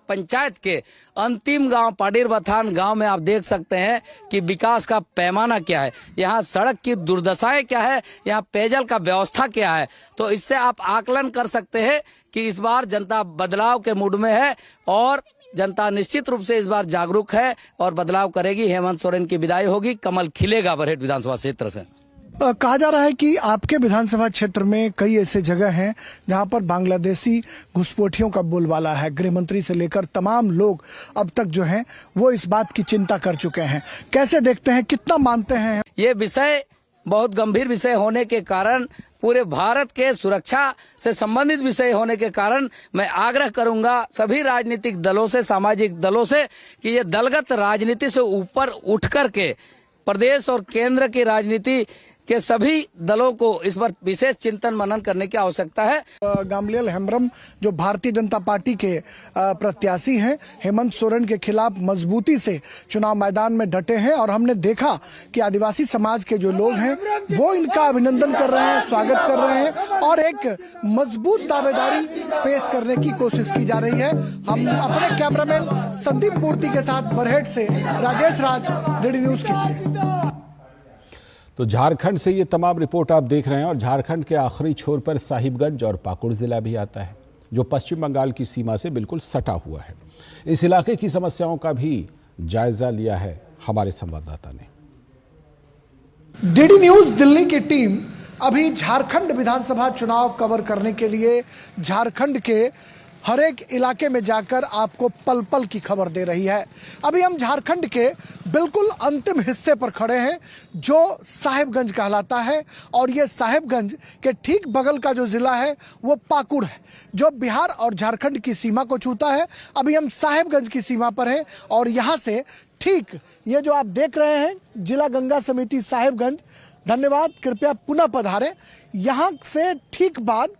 पंचायत के अंतिम गांव पाडीर बथान गांव में आप देख सकते हैं कि विकास का पैमाना क्या है, यहाँ सड़क की दुर्दशाएं क्या है, यहाँ पेयजल का व्यवस्था क्या है। तो इससे आप आकलन कर सकते हैं कि इस बार जनता बदलाव के मूड में है और जनता निश्चित रूप से इस बार जागरूक है और बदलाव करेगी। हेमंत सोरेन की विदाई होगी, कमल खिलेगा बरहेट विधानसभा क्षेत्र से। कहा जा रहा है कि आपके विधानसभा क्षेत्र में कई ऐसे जगह हैं जहां पर बांग्लादेशी घुसपैठियों का बोलबाला है। गृह मंत्री से लेकर तमाम लोग अब तक जो हैं वो इस बात की चिंता कर चुके हैं। कैसे देखते हैं, कितना मानते हैं? ये विषय बहुत गंभीर विषय होने के कारण, पूरे भारत के सुरक्षा से संबंधित विषय होने के कारण मैं आग्रह करूंगा सभी राजनीतिक दलों से, सामाजिक दलों से कि ये दलगत राजनीति से ऊपर उठ करके प्रदेश और केंद्र की राजनीति के सभी दलों को इस पर विशेष चिंतन मनन करने की आवश्यकता है। गामलियल हेम्ब्रम जो भारतीय जनता पार्टी के प्रत्याशी हैं, हेमंत सोरेन के खिलाफ मजबूती से चुनाव मैदान में डटे हैं और हमने देखा कि आदिवासी समाज के जो लोग हैं वो इनका अभिनंदन कर रहे हैं, स्वागत कर रहे हैं और एक मजबूत दावेदारी पेश करने की कोशिश की जा रही है। हम अपने कैमरामैन संदीप मूर्ति के साथ बरहेट से राजेश राज, डीडी न्यूज के लिए। तो झारखंड से ये तमाम रिपोर्ट आप देख रहे हैं और झारखंड के आखिरी छोर पर साहिबगंज और पाकुड़ जिला भी आता है, जो पश्चिम बंगाल की सीमा से बिल्कुल सटा हुआ है। इस इलाके की समस्याओं का भी जायजा लिया है हमारे संवाददाता ने। डीडी न्यूज दिल्ली की टीम अभी झारखंड विधानसभा चुनाव कवर करने के लिए झारखंड के हर एक इलाके में जाकर आपको पल पल की खबर दे रही है। अभी हम झारखंड के बिल्कुल अंतिम हिस्से पर खड़े हैं जो साहिबगंज कहलाता है, और ये साहिबगंज के ठीक बगल का जो जिला है वो पाकुड़ है, जो बिहार और झारखंड की सीमा को छूता है। अभी हम साहिबगंज की सीमा पर हैं और यहाँ से ठीक ये जो आप देख रहे हैं जिला गंगा समिति साहिबगंज, धन्यवाद, कृपया पुनः पधारें। यहाँ से ठीक बाद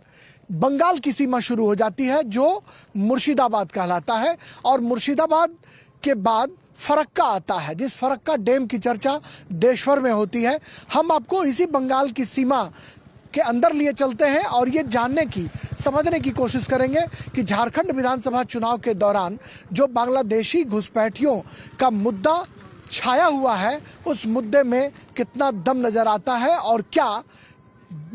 बंगाल की सीमा शुरू हो जाती है जो मुर्शिदाबाद कहलाता है, और मुर्शिदाबाद के बाद फरक्का आता है, जिस फरक्का डैम की चर्चा देशभर में होती है। हम आपको इसी बंगाल की सीमा के अंदर लिए चलते हैं और ये जानने की, समझने की कोशिश करेंगे कि झारखंड विधानसभा चुनाव के दौरान जो बांग्लादेशी घुसपैठियों का मुद्दा छाया हुआ है उस मुद्दे में कितना दम नजर आता है, और क्या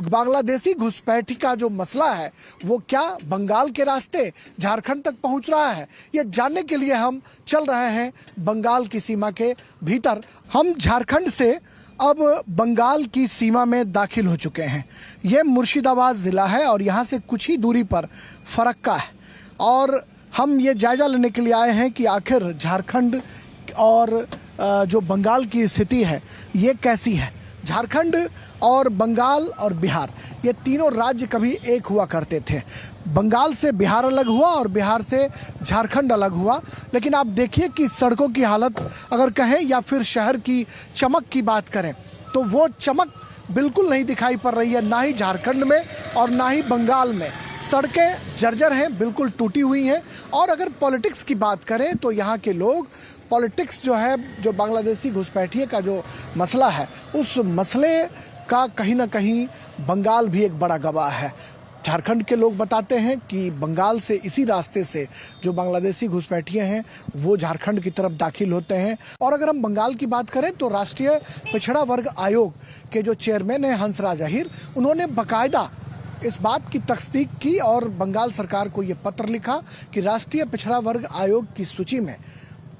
बांग्लादेशी घुसपैठी का जो मसला है वो क्या बंगाल के रास्ते झारखंड तक पहुंच रहा है, ये जानने के लिए हम चल रहे हैं बंगाल की सीमा के भीतर। हम झारखंड से अब बंगाल की सीमा में दाखिल हो चुके हैं। ये मुर्शिदाबाद ज़िला है और यहाँ से कुछ ही दूरी पर फरक्का है, और हम ये जायज़ा लेने के लिए आए हैं कि आखिर झारखंड और जो बंगाल की स्थिति है ये कैसी है। झारखंड और बंगाल और बिहार, ये तीनों राज्य कभी एक हुआ करते थे। बंगाल से बिहार अलग हुआ और बिहार से झारखंड अलग हुआ, लेकिन आप देखिए कि सड़कों की हालत अगर कहें या फिर शहर की चमक की बात करें तो वो चमक बिल्कुल नहीं दिखाई पड़ रही है, ना ही झारखंड में और ना ही बंगाल में। सड़कें जर्जर हैं, बिल्कुल टूटी हुई हैं। और अगर पॉलिटिक्स की बात करें तो यहाँ के लोग पॉलिटिक्स जो है, जो बांग्लादेशी घुसपैठिए का जो मसला है, उस मसले का कहीं ना कहीं बंगाल भी एक बड़ा गवाह है। झारखंड के लोग बताते हैं कि बंगाल से इसी रास्ते से जो बांग्लादेशी घुसपैठिए हैं वो झारखंड की तरफ दाखिल होते हैं। और अगर हम बंगाल की बात करें तो राष्ट्रीय पिछड़ा वर्ग आयोग के जो चेयरमैन हैं हंसराज अहीर, उन्होंने बाकायदा इस बात की तस्दीक की और बंगाल सरकार को ये पत्र लिखा कि राष्ट्रीय पिछड़ा वर्ग आयोग की सूची में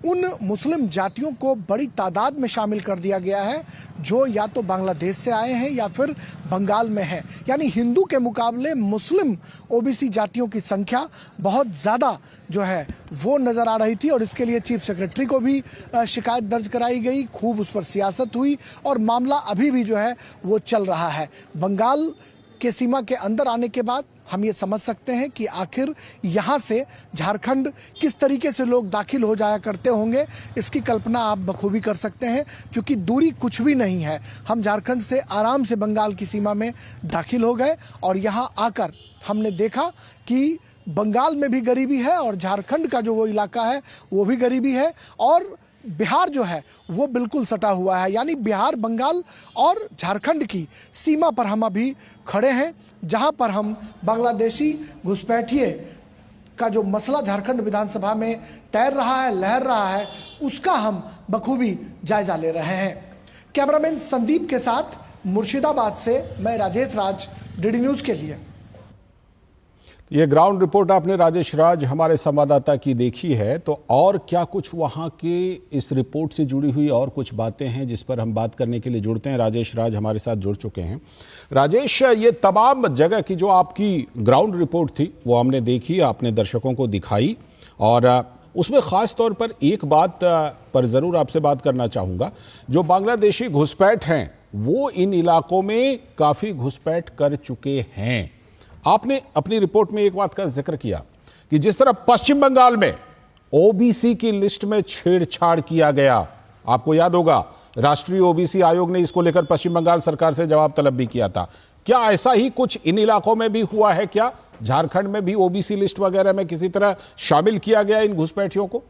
उन मुस्लिम जातियों को बड़ी तादाद में शामिल कर दिया गया है जो या तो बांग्लादेश से आए हैं या फिर बंगाल में हैं। यानी हिंदू के मुकाबले मुस्लिम ओबीसी जातियों की संख्या बहुत ज़्यादा जो है वो नज़र आ रही थी, और इसके लिए चीफ सेक्रेटरी को भी शिकायत दर्ज कराई गई, खूब उस पर सियासत हुई और मामला अभी भी जो है वो चल रहा है। बंगाल के सीमा के अंदर आने के बाद हम ये समझ सकते हैं कि आखिर यहाँ से झारखंड किस तरीके से लोग दाखिल हो जाया करते होंगे। इसकी कल्पना आप बखूबी कर सकते हैं, क्योंकि दूरी कुछ भी नहीं है। हम झारखंड से आराम से बंगाल की सीमा में दाखिल हो गए और यहाँ आकर हमने देखा कि बंगाल में भी गरीबी है और झारखंड का जो वो इलाका है वो भी गरीबी है, और बिहार जो है वो बिल्कुल सटा हुआ है। यानी बिहार, बंगाल और झारखंड की सीमा पर हम अभी खड़े हैं, जहां पर हम बांग्लादेशी घुसपैठिए का जो मसला झारखंड विधानसभा में तैर रहा है, लहर रहा है, उसका हम बखूबी जायजा ले रहे हैं। कैमरामैन संदीप के साथ मुर्शिदाबाद से मैं राजेश राज, डीडी न्यूज़ के लिए। ये ग्राउंड रिपोर्ट आपने राजेश राज हमारे संवाददाता की देखी है, तो और क्या कुछ वहाँ के इस रिपोर्ट से जुड़ी हुई और कुछ बातें हैं जिस पर हम बात करने के लिए जुड़ते हैं। राजेश राज हमारे साथ जुड़ चुके हैं। राजेश, ये तमाम जगह की जो आपकी ग्राउंड रिपोर्ट थी वो हमने देखी, आपने दर्शकों को दिखाई, और उसमें ख़ास तौर पर एक बात पर ज़रूर आपसे बात करना चाहूँगा। जो बांग्लादेशी घुसपैठ हैं वो इन इलाकों में काफ़ी घुसपैठ कर चुके हैं। आपने अपनी रिपोर्ट में एक बात का जिक्र किया कि जिस तरह पश्चिम बंगाल में ओबीसी की लिस्ट में छेड़छाड़ किया गया, आपको याद होगा राष्ट्रीय ओबीसी आयोग ने इसको लेकर पश्चिम बंगाल सरकार से जवाब तलब भी किया था। क्या ऐसा ही कुछ इन इलाकों में भी हुआ है? क्या झारखंड में भी ओबीसी लिस्ट वगैरह में किसी तरह शामिल किया गया इन घुसपैठियों को?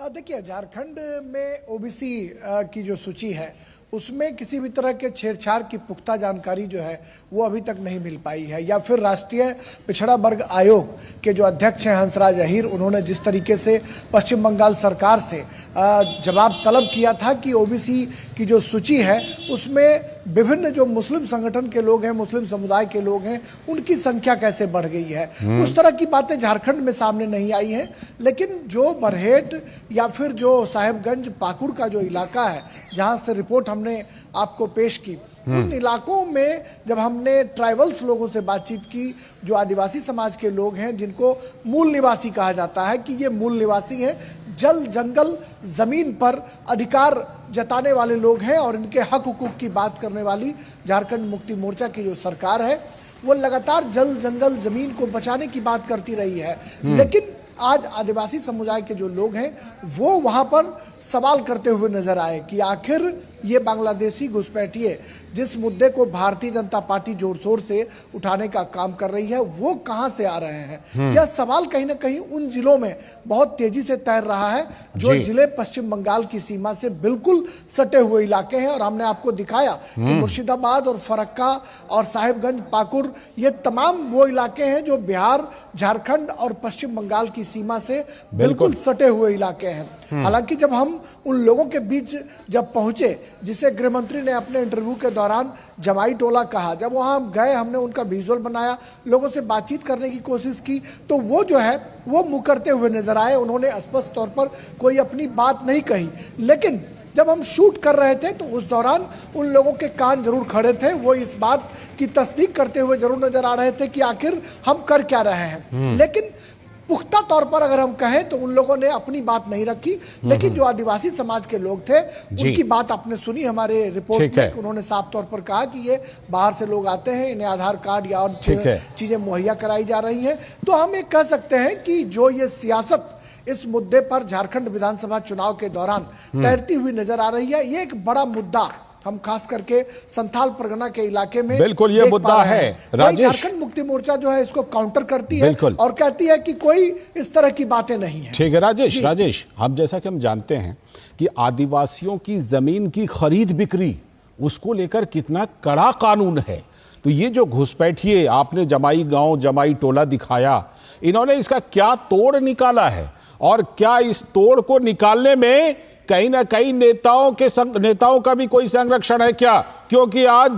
देखिए, झारखंड में ओबीसी की जो सूची है उसमें किसी भी तरह के छेड़छाड़ की पुख्ता जानकारी जो है वो अभी तक नहीं मिल पाई है, या फिर राष्ट्रीय पिछड़ा वर्ग आयोग के जो अध्यक्ष हैं हंसराज अहीर, उन्होंने जिस तरीके से पश्चिम बंगाल सरकार से जवाब तलब किया था कि ओबीसी की जो सूची है उसमें विभिन्न जो मुस्लिम संगठन के लोग हैं, मुस्लिम समुदाय के लोग हैं, उनकी संख्या कैसे बढ़ गई है, उस तरह की बातें झारखंड में सामने नहीं आई हैं। लेकिन जो बरहेट या फिर जो साहेबगंज पाकुड़ का जो इलाका है जहां से रिपोर्ट हमने आपको पेश की, उन इलाकों में जब हमने ट्राइबल्स लोगों से बातचीत की, जो आदिवासी समाज के लोग हैं जिनको मूल निवासी कहा जाता है कि ये मूल निवासी हैं, जल जंगल जमीन पर अधिकार जताने वाले लोग हैं और इनके हक हुकूक की बात करने वाली झारखंड मुक्ति मोर्चा की जो सरकार है वो लगातार जल जंगल जमीन को बचाने की बात करती रही है। लेकिन आज आदिवासी समुदाय के जो लोग हैं वो वहां पर सवाल करते हुए नजर आए कि आखिर ये बांग्लादेशी घुसपैठिए जिस मुद्दे को भारतीय जनता पार्टी जोर शोर से उठाने का काम कर रही है वो कहां से आ रहे हैं। यह सवाल कहीं ना कहीं उन जिलों में बहुत तेजी से तैर रहा है जो जिले पश्चिम बंगाल की सीमा से बिल्कुल सटे हुए इलाके हैं। और हमने आपको दिखाया कि मुर्शिदाबाद और फरक्का और साहिबगंज, पाकुड़, ये तमाम वो इलाके हैं जो बिहार, झारखंड और पश्चिम बंगाल की सीमा से बिल्कुल सटे हुए इलाके हैं। हालांकि जब हम उन लोगों के बीच जब पहुंचे, जिसे गृह मंत्री ने अपने इंटरव्यू के दौरान जमाई टोला कहा, जब वहां गए, हमने उनका विजुअल बनाया, लोगों से बातचीत करने की कोशिश की, तो वो जो है वो मुकरते हुए नजर आए। उन्होंने स्पष्ट तौर पर कोई अपनी बात नहीं कही। लेकिन जब हम शूट कर रहे थे तो उस दौरान उन लोगों के कान जरूर खड़े थे, वो इस बात की तस्दीक करते हुए जरूर नजर आ रहे थे कि आखिर हम कर क्या रहे हैं। लेकिन पुख्ता तौर पर अगर हम कहें तो उन लोगों ने अपनी बात नहीं रखी। लेकिन जो आदिवासी समाज के लोग थे उनकी बात आपने सुनी हमारे रिपोर्ट में। उन्होंने साफ तौर पर कहा कि ये बाहर से लोग आते हैं, इन्हें आधार कार्ड या और चीजें मुहैया कराई जा रही हैं। तो हम ये कह सकते हैं कि जो ये सियासत इस मुद्दे पर झारखंड विधानसभा चुनाव के दौरान तैरती हुई नजर आ रही है, ये एक बड़ा मुद्दा हम खास करके संथाल परगना के इलाके में बिल्कुल ये मुद्दा है। राजेश, झारखंड मुक्ति मोर्चा जो है इसको काउंटर करती है और कहती है कि कोई इस तरह की बातें नहीं है। ठीक है राजेश, हम जैसा कि हम जानते हैं कि आदिवासियों की जमीन की खरीद बिक्री, उसको लेकर कितना कड़ा कानून है। तो ये जो घुसपैठिए आपने जमाई गांव, जमाई टोला दिखाया, इन्होंने इसका क्या तोड़ निकाला है और क्या इस तोड़ को निकालने में कहीं ना कहीं नेताओं का भी कोई संरक्षण है क्या? क्योंकि आज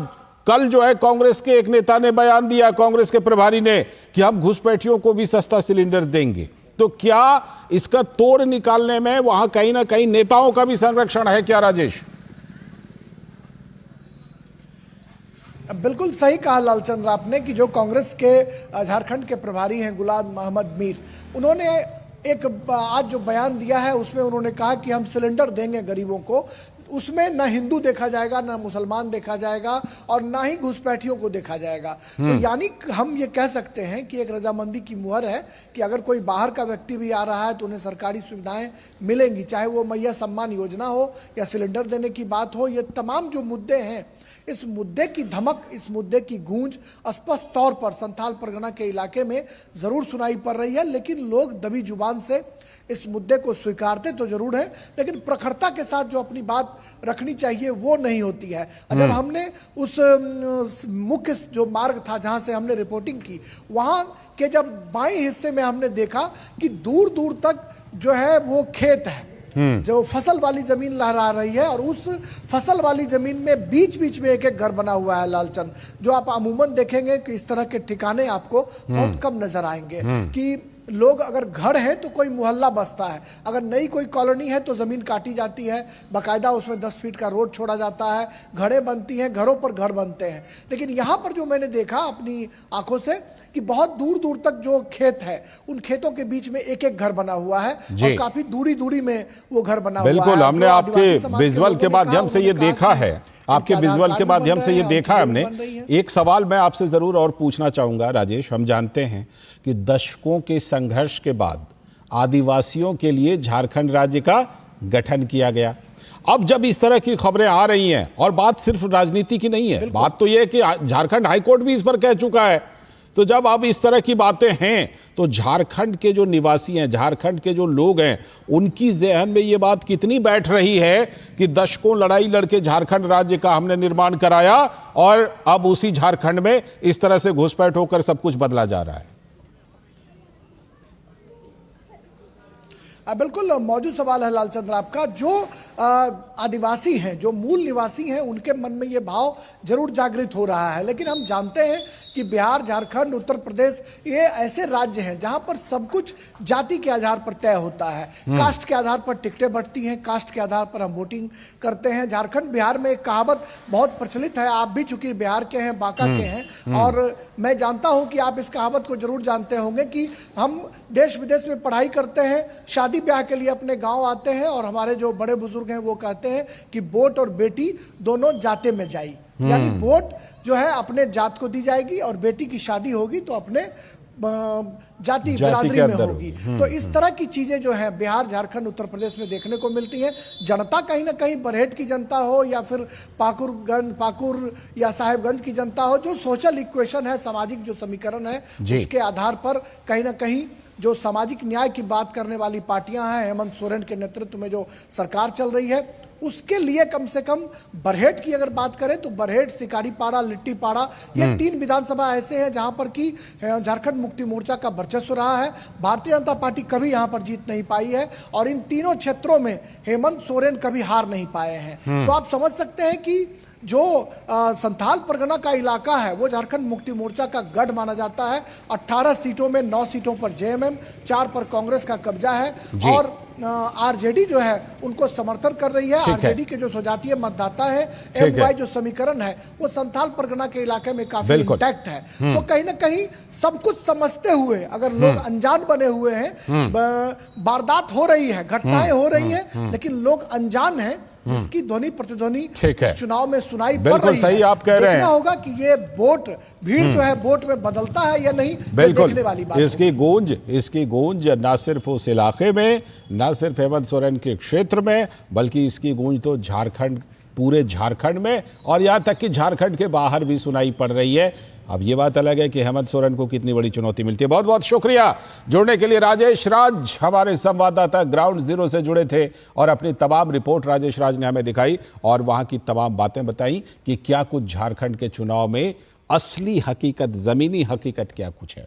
कल जो है कांग्रेस के एक नेता ने बयान दिया, कांग्रेस के प्रभारी ने, कि हम घुसपैठियों को भी सस्ता सिलेंडर देंगे। तो क्या इसका तोड़ निकालने में वहां कहीं ना कहीं नेताओं का भी संरक्षण है क्या राजेश? बिल्कुल सही कहा लालचंद्र आपने कि जो कांग्रेस के झारखंड के प्रभारी हैं गुलाम मोहम्मद मीर, उन्होंने एक आज जो बयान दिया है उसमें उन्होंने कहा कि हम सिलेंडर देंगे गरीबों को। उसमें ना हिंदू देखा जाएगा, ना मुसलमान देखा जाएगा और ना ही घुसपैठियों को देखा जाएगा। तो यानी हम ये कह सकते हैं कि एक रजामंदी की मुहर है कि अगर कोई बाहर का व्यक्ति भी आ रहा है तो उन्हें सरकारी सुविधाएं मिलेंगी, चाहे वो मैया सम्मान योजना हो या सिलेंडर देने की बात हो। ये तमाम जो मुद्दे हैं, इस मुद्दे की धमक, इस मुद्दे की गूंज स्पष्ट तौर पर संथाल परगना के इलाके में जरूर सुनाई पड़ रही है, लेकिन लोग दबी जुबान से इस मुद्दे को स्वीकारते तो जरूर है, लेकिन प्रखरता के साथ जो अपनी बात रखनी चाहिए वो नहीं होती है। जब हमने उस मुख्य जो मार्ग था जहां से हमने रिपोर्टिंग की, वहां के जब बाएं हिस्से में हमने देखा कि दूर दूर तक जो है वो खेत है, जो फसल वाली जमीन लहरा रही है, और उस फसल वाली जमीन में बीच बीच में एक एक घर बना हुआ है लालचंद, जो आप अमूमन देखेंगे कि इस तरह के ठिकाने आपको बहुत कम नजर आएंगे। कि लोग अगर घर है तो कोई मोहल्ला बसता है, अगर नई कोई कॉलोनी है तो ज़मीन काटी जाती है, बाकायदा उसमें 10 फीट का रोड छोड़ा जाता है, घरें बनती हैं, घरों पर घर बनते हैं। लेकिन यहाँ पर जो मैंने देखा अपनी आंखों से कि बहुत दूर दूर तक जो खेत है, उन खेतों के बीच में एक एक घर बना हुआ है और काफी दूरी दूरी में वो घर बना हुआ है। बिल्कुल, हमने आपके विजुअल के माध्यम से ये देखा है, आपके विजुअल के माध्यम से ये देखा है हमने। एक सवाल मैं आपसे जरूर और पूछना चाहूंगा राजेश, हम जानते हैं कि दशकों के संघर्ष के बाद आदिवासियों के लिए झारखंड राज्य का गठन किया गया। अब जब इस तरह की खबरें आ रही हैं, और बात सिर्फ राजनीति की नहीं है, बात तो यह है कि झारखंड हाईकोर्ट भी इस पर कह चुका है, तो जब अब इस तरह की बातें हैं तो झारखंड के जो निवासी हैं, झारखंड के जो लोग हैं, उनकी ज़हन में ये बात कितनी बैठ रही है कि दशकों लड़ाई लड़के झारखंड राज्य का हमने निर्माण कराया और अब उसी झारखंड में इस तरह से घुसपैठ होकर सब कुछ बदला जा रहा है। बिल्कुल मौजूद सवाल है लालचंद्र आपका। जो आदिवासी हैं, जो मूल निवासी हैं, उनके मन में ये भाव जरूर जागृत हो रहा है, लेकिन हम जानते हैं कि बिहार, झारखंड, उत्तर प्रदेश ये ऐसे राज्य हैं जहां पर सब कुछ जाति के आधार पर तय होता है। कास्ट के आधार पर टिकटें बढ़ती हैं, कास्ट के आधार पर हम वोटिंग करते हैं। झारखंड, बिहार में एक कहावत बहुत प्रचलित है, आप भी चूंकि बिहार के हैं, बांका के हैं, और मैं जानता हूं कि आप इस कहावत को जरूर जानते होंगे कि हम देश विदेश में पढ़ाई करते हैं, शादी ब्याह के लिए अपने गाँव आते हैं, और हमारे जो बड़े बुजुर्ग हैं वो कहते हैं कि वोट और बेटी दोनों जाते में जाई, यानी वोट जो है अपने जात को दी जाएगी और बेटी की शादी होगी तो अपने जाति बिरादरी में होगी। तो इस तरह की चीजें जो है बिहार, झारखंड, उत्तर प्रदेश में देखने को मिलती हैं। जनता कहीं ना कहीं बरहेट की जनता हो या फिर पाकुर या साहेबगंज की जनता हो, जो सोशल इक्वेशन है, सामाजिक जो समीकरण है, उसके आधार पर कहीं ना कहीं जो सामाजिक न्याय की बात करने वाली पार्टियां हैं, हेमंत सोरेन के नेतृत्व में जो सरकार चल रही है, उसके लिए कम से कम बरहेट की अगर बात करें तो बरहेट, सिकारीपाड़ा, लिट्टीपाड़ा, ये 3 विधानसभा ऐसे हैं जहां पर कि झारखंड मुक्ति मोर्चा का वर्चस्व रहा है। भारतीय जनता पार्टी कभी यहां पर जीत नहीं पाई है और इन तीनों क्षेत्रों में हेमंत सोरेन कभी हार नहीं पाए हैं। तो आप समझ सकते हैं कि जो संथाल परगना का इलाका है वो झारखंड मुक्ति मोर्चा का गढ़ माना जाता है। 18 सीटों में 9 सीटों पर जेएमएम, 4 पर कांग्रेस का कब्जा है और आरजेडी जो है उनको समर्थन कर रही है। आरजेडी के जो स्वजातीय मतदाता है, एमवाई जो समीकरण है, वो संथाल परगना के इलाके में काफी इंटैक्ट है। तो कहीं ना कहीं सब कुछ समझते हुए अगर लोग अनजान बने हुए हैं, वारदात हो रही है, घटनाएं हो रही है, लेकिन लोग अनजान हैं, जिसकी ध्वनि प्रतिध्वनि इस चुनाव में सुनाई पड़ रही है। सही आप कह रहे हैं। देखना होगा कि ये वोट भीड़ जो है वोट में बदलता है या नहीं, देखने वाली बात। इसकी गूंज ना सिर्फ उस इलाके में, ना सिर्फ हेमंत सोरेन के क्षेत्र में, बल्कि इसकी गूंज तो झारखंड, पूरे झारखंड में और यहाँ तक कि झारखंड के बाहर भी सुनाई पड़ रही है। अब ये बात अलग है कि हेमंत सोरेन को कितनी बड़ी चुनौती मिलती है। बहुत बहुत शुक्रिया जुड़ने के लिए राजेश राज, हमारे संवाददाता ग्राउंड जीरो से जुड़े थे और अपनी तमाम रिपोर्ट राजेश राज ने हमें दिखाई और वहां की तमाम बातें बताई कि क्या कुछ झारखंड के चुनाव में असली हकीकत, जमीनी हकीकत क्या कुछ है।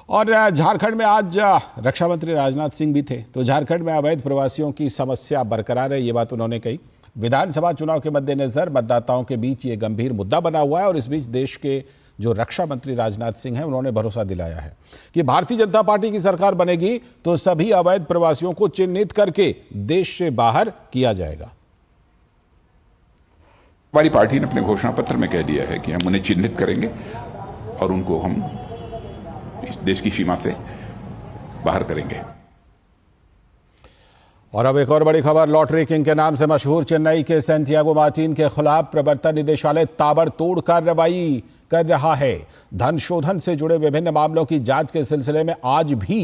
और झारखंड में आज रक्षा मंत्री राजनाथ सिंह भी थे, तो झारखंड में अवैध प्रवासियों की समस्या बरकरार है, ये बात उन्होंने कही। विधानसभा चुनाव के मद्देनजर मतदाताओं के बीच ये गंभीर मुद्दा बना हुआ है और इस बीच देश के जो रक्षा मंत्री राजनाथ सिंह हैं उन्होंने भरोसा दिलाया है कि भारतीय जनता पार्टी की सरकार बनेगी तो सभी अवैध प्रवासियों को चिन्हित करके देश से बाहर किया जाएगा। हमारी पार्टी ने अपने घोषणा पत्र में कह दिया है कि हम उन्हें चिन्हित करेंगे और उनको हम इस देश की सीमा से बाहर करेंगे। और अब एक और बड़ी खबर, लॉटरी किंग के नाम से मशहूर चेन्नई के सैंटियागो मार्टिन के खिलाफ प्रवर्तन निदेशालय ताबड़तोड़ कार्रवाई कर रहा है। धन शोधन से जुड़े विभिन्न मामलों की जांच के सिलसिले में आज भी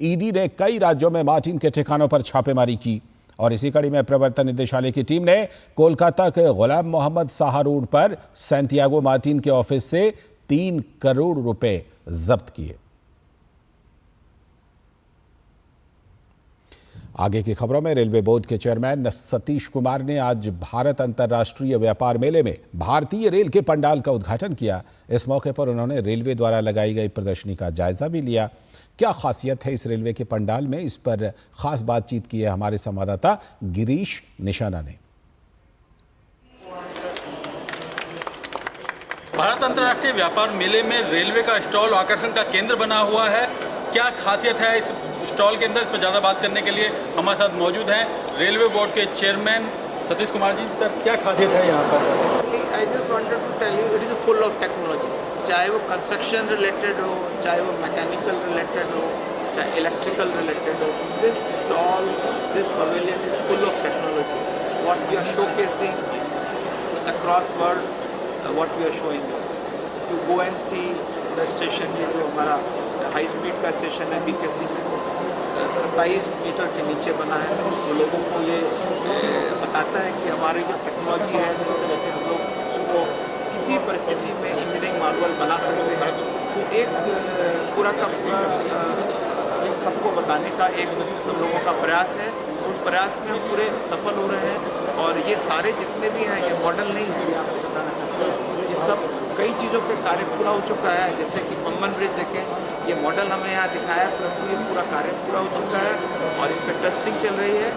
ईडी ने कई राज्यों में मार्टिन के ठिकानों पर छापेमारी की और इसी कड़ी में प्रवर्तन निदेशालय की टीम ने कोलकाता के गुलाम मोहम्मद साहा रोड पर सैंटियागो मार्टिन के ऑफिस से 3 करोड़ रुपए जब्त किए। आगे की खबरों में रेलवे बोर्ड के चेयरमैन सतीश कुमार ने आज भारत अंतर्राष्ट्रीय व्यापार मेले में भारतीय रेल के पंडाल का उद्घाटन किया। इस मौके पर उन्होंने रेलवे द्वारा लगाई गई प्रदर्शनी का जायजा भी लिया। क्या खासियत है इस रेलवे के पंडाल में, इस पर खास बातचीत की है हमारे संवाददाता गिरीश निशाना ने। भारत अंतर्राष्ट्रीय व्यापार मेले में रेलवे का स्टॉल आकर्षण का केंद्र बना हुआ है। क्या खासियत है इस स्टॉल के अंदर, इस पर ज़्यादा बात करने के लिए हमारे साथ मौजूद हैं रेलवे बोर्ड के चेयरमैन सतीश कुमार जी। सर, क्या खासियत है यहाँ पर? I just wanted to tell you it is full of technology, चाहे वो कंस्ट्रक्शन रिलेटेड हो, चाहे वो मैकेनिकल रिलेटेड हो, चाहे इलेक्ट्रिकल रिलेटेड हो। This stall, this pavilion is full of technology. What we are showcasing across world, what we are showing. If you go and see the station, ये जो हमारा high speed का station है BKC में, 27 metre के नीचे बना है। तो लोगों को ये बताता है कि हमारी जो टेक्नोलॉजी है, जिस तरह से हम लोग उसको किसी परिस्थिति में इंजीनियरिंग मार्वल बना सकते हैं, तो एक पूरा का पूरा सबको बताने का एक हम लोगों का प्रयास है। उस प्रयास में हम पूरे सफल हो रहे हैं। और ये सारे जितने भी हैं, ये मॉडल नहीं है, ये आपको बताना चाहता हूँ, ये सब कई चीज़ों पे कार्य पूरा हो चुका है। जैसे कि पंबन ब्रिज देखें, ये मॉडल हमें यहाँ दिखाया, परंतु ये पूरा कार्य पूरा हो चुका है और इस पर टेस्टिंग चल रही है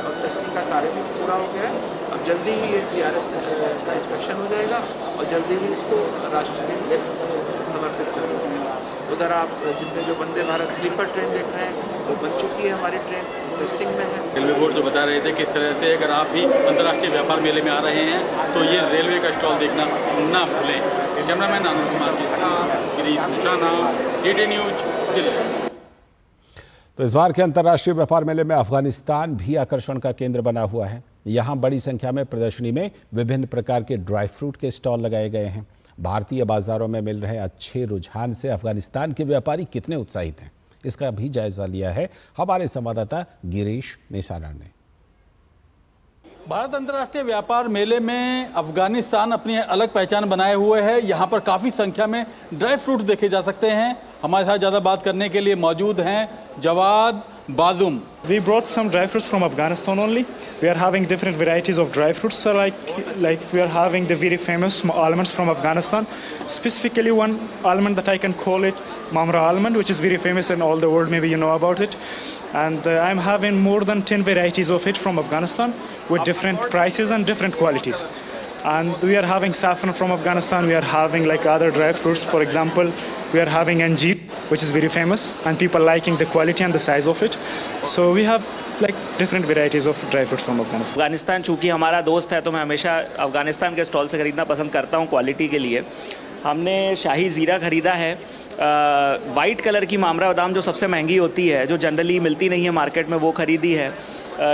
और टेस्टिंग का कार्य भी पूरा हो गया है। अब जल्दी ही ये CRS का इंस्पेक्शन हो जाएगा और जल्दी ही इसको राष्ट्र के लिए समर्पित कर दिया जाएगा। उधर आप जितने जो वंदे भारत स्लीपर ट्रेन देख रहे हैं, वो बन चुकी है हमारी ट्रेन, टेस्टिंग में है। रेलवे बोर्ड तो बता रहे थे किस तरह से अगर आप भी अंतर्राष्ट्रीय व्यापार मेले में आ रहे हैं तो ये रेलवे का स्टॉल देखना ना भूलें। कैमरामैन आनंद कुमार के साथ गिरीश निशाना, DD न्यूज, दिल्ली। तो इस बार के अंतर्राष्ट्रीय व्यापार मेले में अफगानिस्तान भी आकर्षण का केंद्र बना हुआ है। यहाँ बड़ी संख्या में प्रदर्शनी में विभिन्न प्रकार के ड्राई फ्रूट के स्टॉल लगाए गए हैं। भारतीय बाजारों में मिल रहे अच्छे रुझान से अफगानिस्तान के व्यापारी कितने उत्साहित हैं, इसका भी जायजा लिया है हमारे संवाददाता गिरीश निशाना ने। भारत अंतर्राष्ट्रीय व्यापार मेले में अफगानिस्तान अपनी अलग पहचान बनाए हुए है। यहाँ पर काफ़ी संख्या में ड्राई फ्रूट देखे जा सकते हैं। हमारे साथ ज़्यादा बात करने के लिए मौजूद हैं Jawad बाजुम। We brought some dry fruits from Afghanistan only. We are having different varieties of dry fruits. So like we are having the very famous almonds from Afghanistan. Specifically one almond that I can call it Mamra almond, which is very famous in all the world. Maybe you know about it. And I'm having more than 10 varieties of it from Afghanistan with different prices and different qualities. And we are having saffron from Afghanistan. We are having like other dry fruits. For example, we are having anjeer, which is very famous, and people liking the quality and the size of it. So we have like different varieties of dry fruits from Afghanistan. Afghanistan चूँकि हमारा दोस्त है तो मैं हमेशा अफगानिस्तान के stall से खरीदना पसंद करता हूँ क्वालिटी के लिए। हमने शाही ज़ीरा खरीदा है, वाइट कलर की मामरा बादाम जो सबसे महंगी होती है, जो जनरली मिलती नहीं है मार्केट में, वो खरीदी है।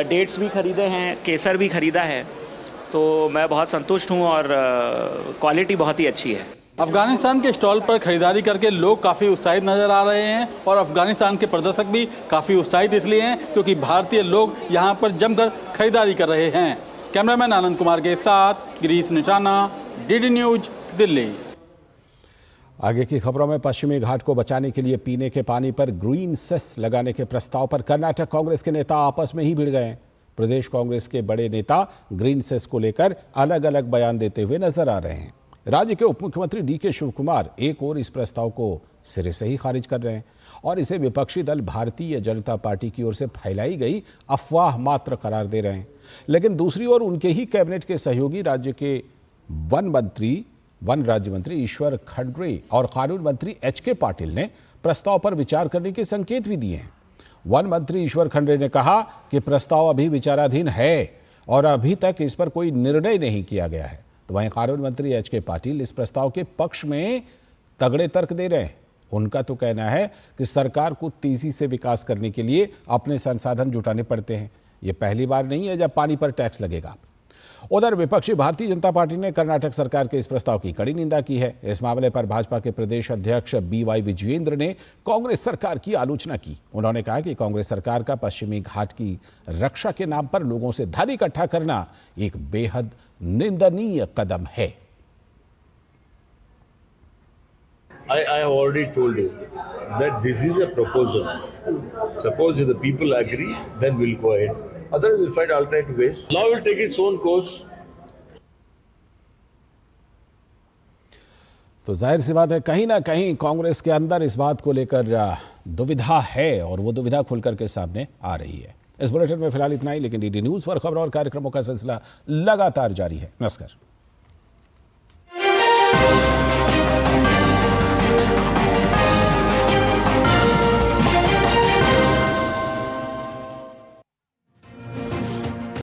डेट्स भी खरीदे हैं, केसर भी खरीदा है। तो मैं बहुत संतुष्ट हूँ और क्वालिटी बहुत ही अच्छी है। अफगानिस्तान के स्टॉल पर खरीदारी करके लोग काफ़ी उत्साहित नजर आ रहे हैं और अफगानिस्तान के प्रदर्शक भी काफ़ी उत्साहित इसलिए हैं क्योंकि भारतीय लोग यहां पर जमकर खरीदारी कर रहे हैं। कैमरामैन आनंद कुमार के साथ गिरीश निशाना, DD न्यूज, दिल्ली। आगे की खबरों में पश्चिमी घाट को बचाने के लिए पीने के पानी पर ग्रीन सेस लगाने के प्रस्ताव पर कर्नाटक कांग्रेस के नेता आपस में ही भिड़ गए। प्रदेश कांग्रेस के बड़े नेता ग्रीन सेस को लेकर अलग अलग बयान देते हुए नजर आ रहे हैं। राज्य के उप मुख्यमंत्री DK शिवकुमार एक और इस प्रस्ताव को सिरे से ही खारिज कर रहे हैं और इसे विपक्षी दल भारतीय जनता पार्टी की ओर से फैलाई गई अफवाह मात्र करार दे रहे हैं। लेकिन दूसरी ओर उनके ही कैबिनेट के सहयोगी राज्य के वन राज्य मंत्री ईश्वर खंड्रे और कानून मंत्री HK पाटिल ने प्रस्ताव पर विचार करने के संकेत भी दिए हैं। वन मंत्री ईश्वर खंड्रे ने कहा कि प्रस्ताव अभी विचाराधीन है और अभी तक इस पर कोई निर्णय नहीं किया गया है। तो वहीं कानून मंत्री HK पाटिल इस प्रस्ताव के पक्ष में तगड़े तर्क दे रहे हैं। उनका तो कहना है कि सरकार को तेजी से विकास करने के लिए अपने संसाधन जुटाने पड़ते हैं। ये पहली बार नहीं है जब पानी पर टैक्स लगेगा। उधर विपक्षी भारतीय जनता पार्टी ने कर्नाटक सरकार के इस प्रस्ताव की कड़ी निंदा की है। इस मामले पर भाजपा के प्रदेश अध्यक्ष BY विजयेंद्र ने कांग्रेस सरकार की आलोचना की। उन्होंने कहा कि कांग्रेस सरकार का पश्चिमी घाट की रक्षा के नाम पर लोगों से धन इकट्ठा करना एक बेहद निंदनीय कदम है। I have already told you that this is a proposal. Suppose if the people agree, then we'll go ahead. Otherwise, we'll find alternative ways. Law will take its own course. तो जाहिर सी बात है कहीं ना कहीं कांग्रेस के अंदर इस बात को लेकर दुविधा है और वो दुविधा खुलकर के सामने आ रही है। इस बुलेटिन में फिलहाल इतना ही, लेकिन DD न्यूज पर खबरों और कार्यक्रमों का सिलसिला लगातार जारी है। नमस्कार।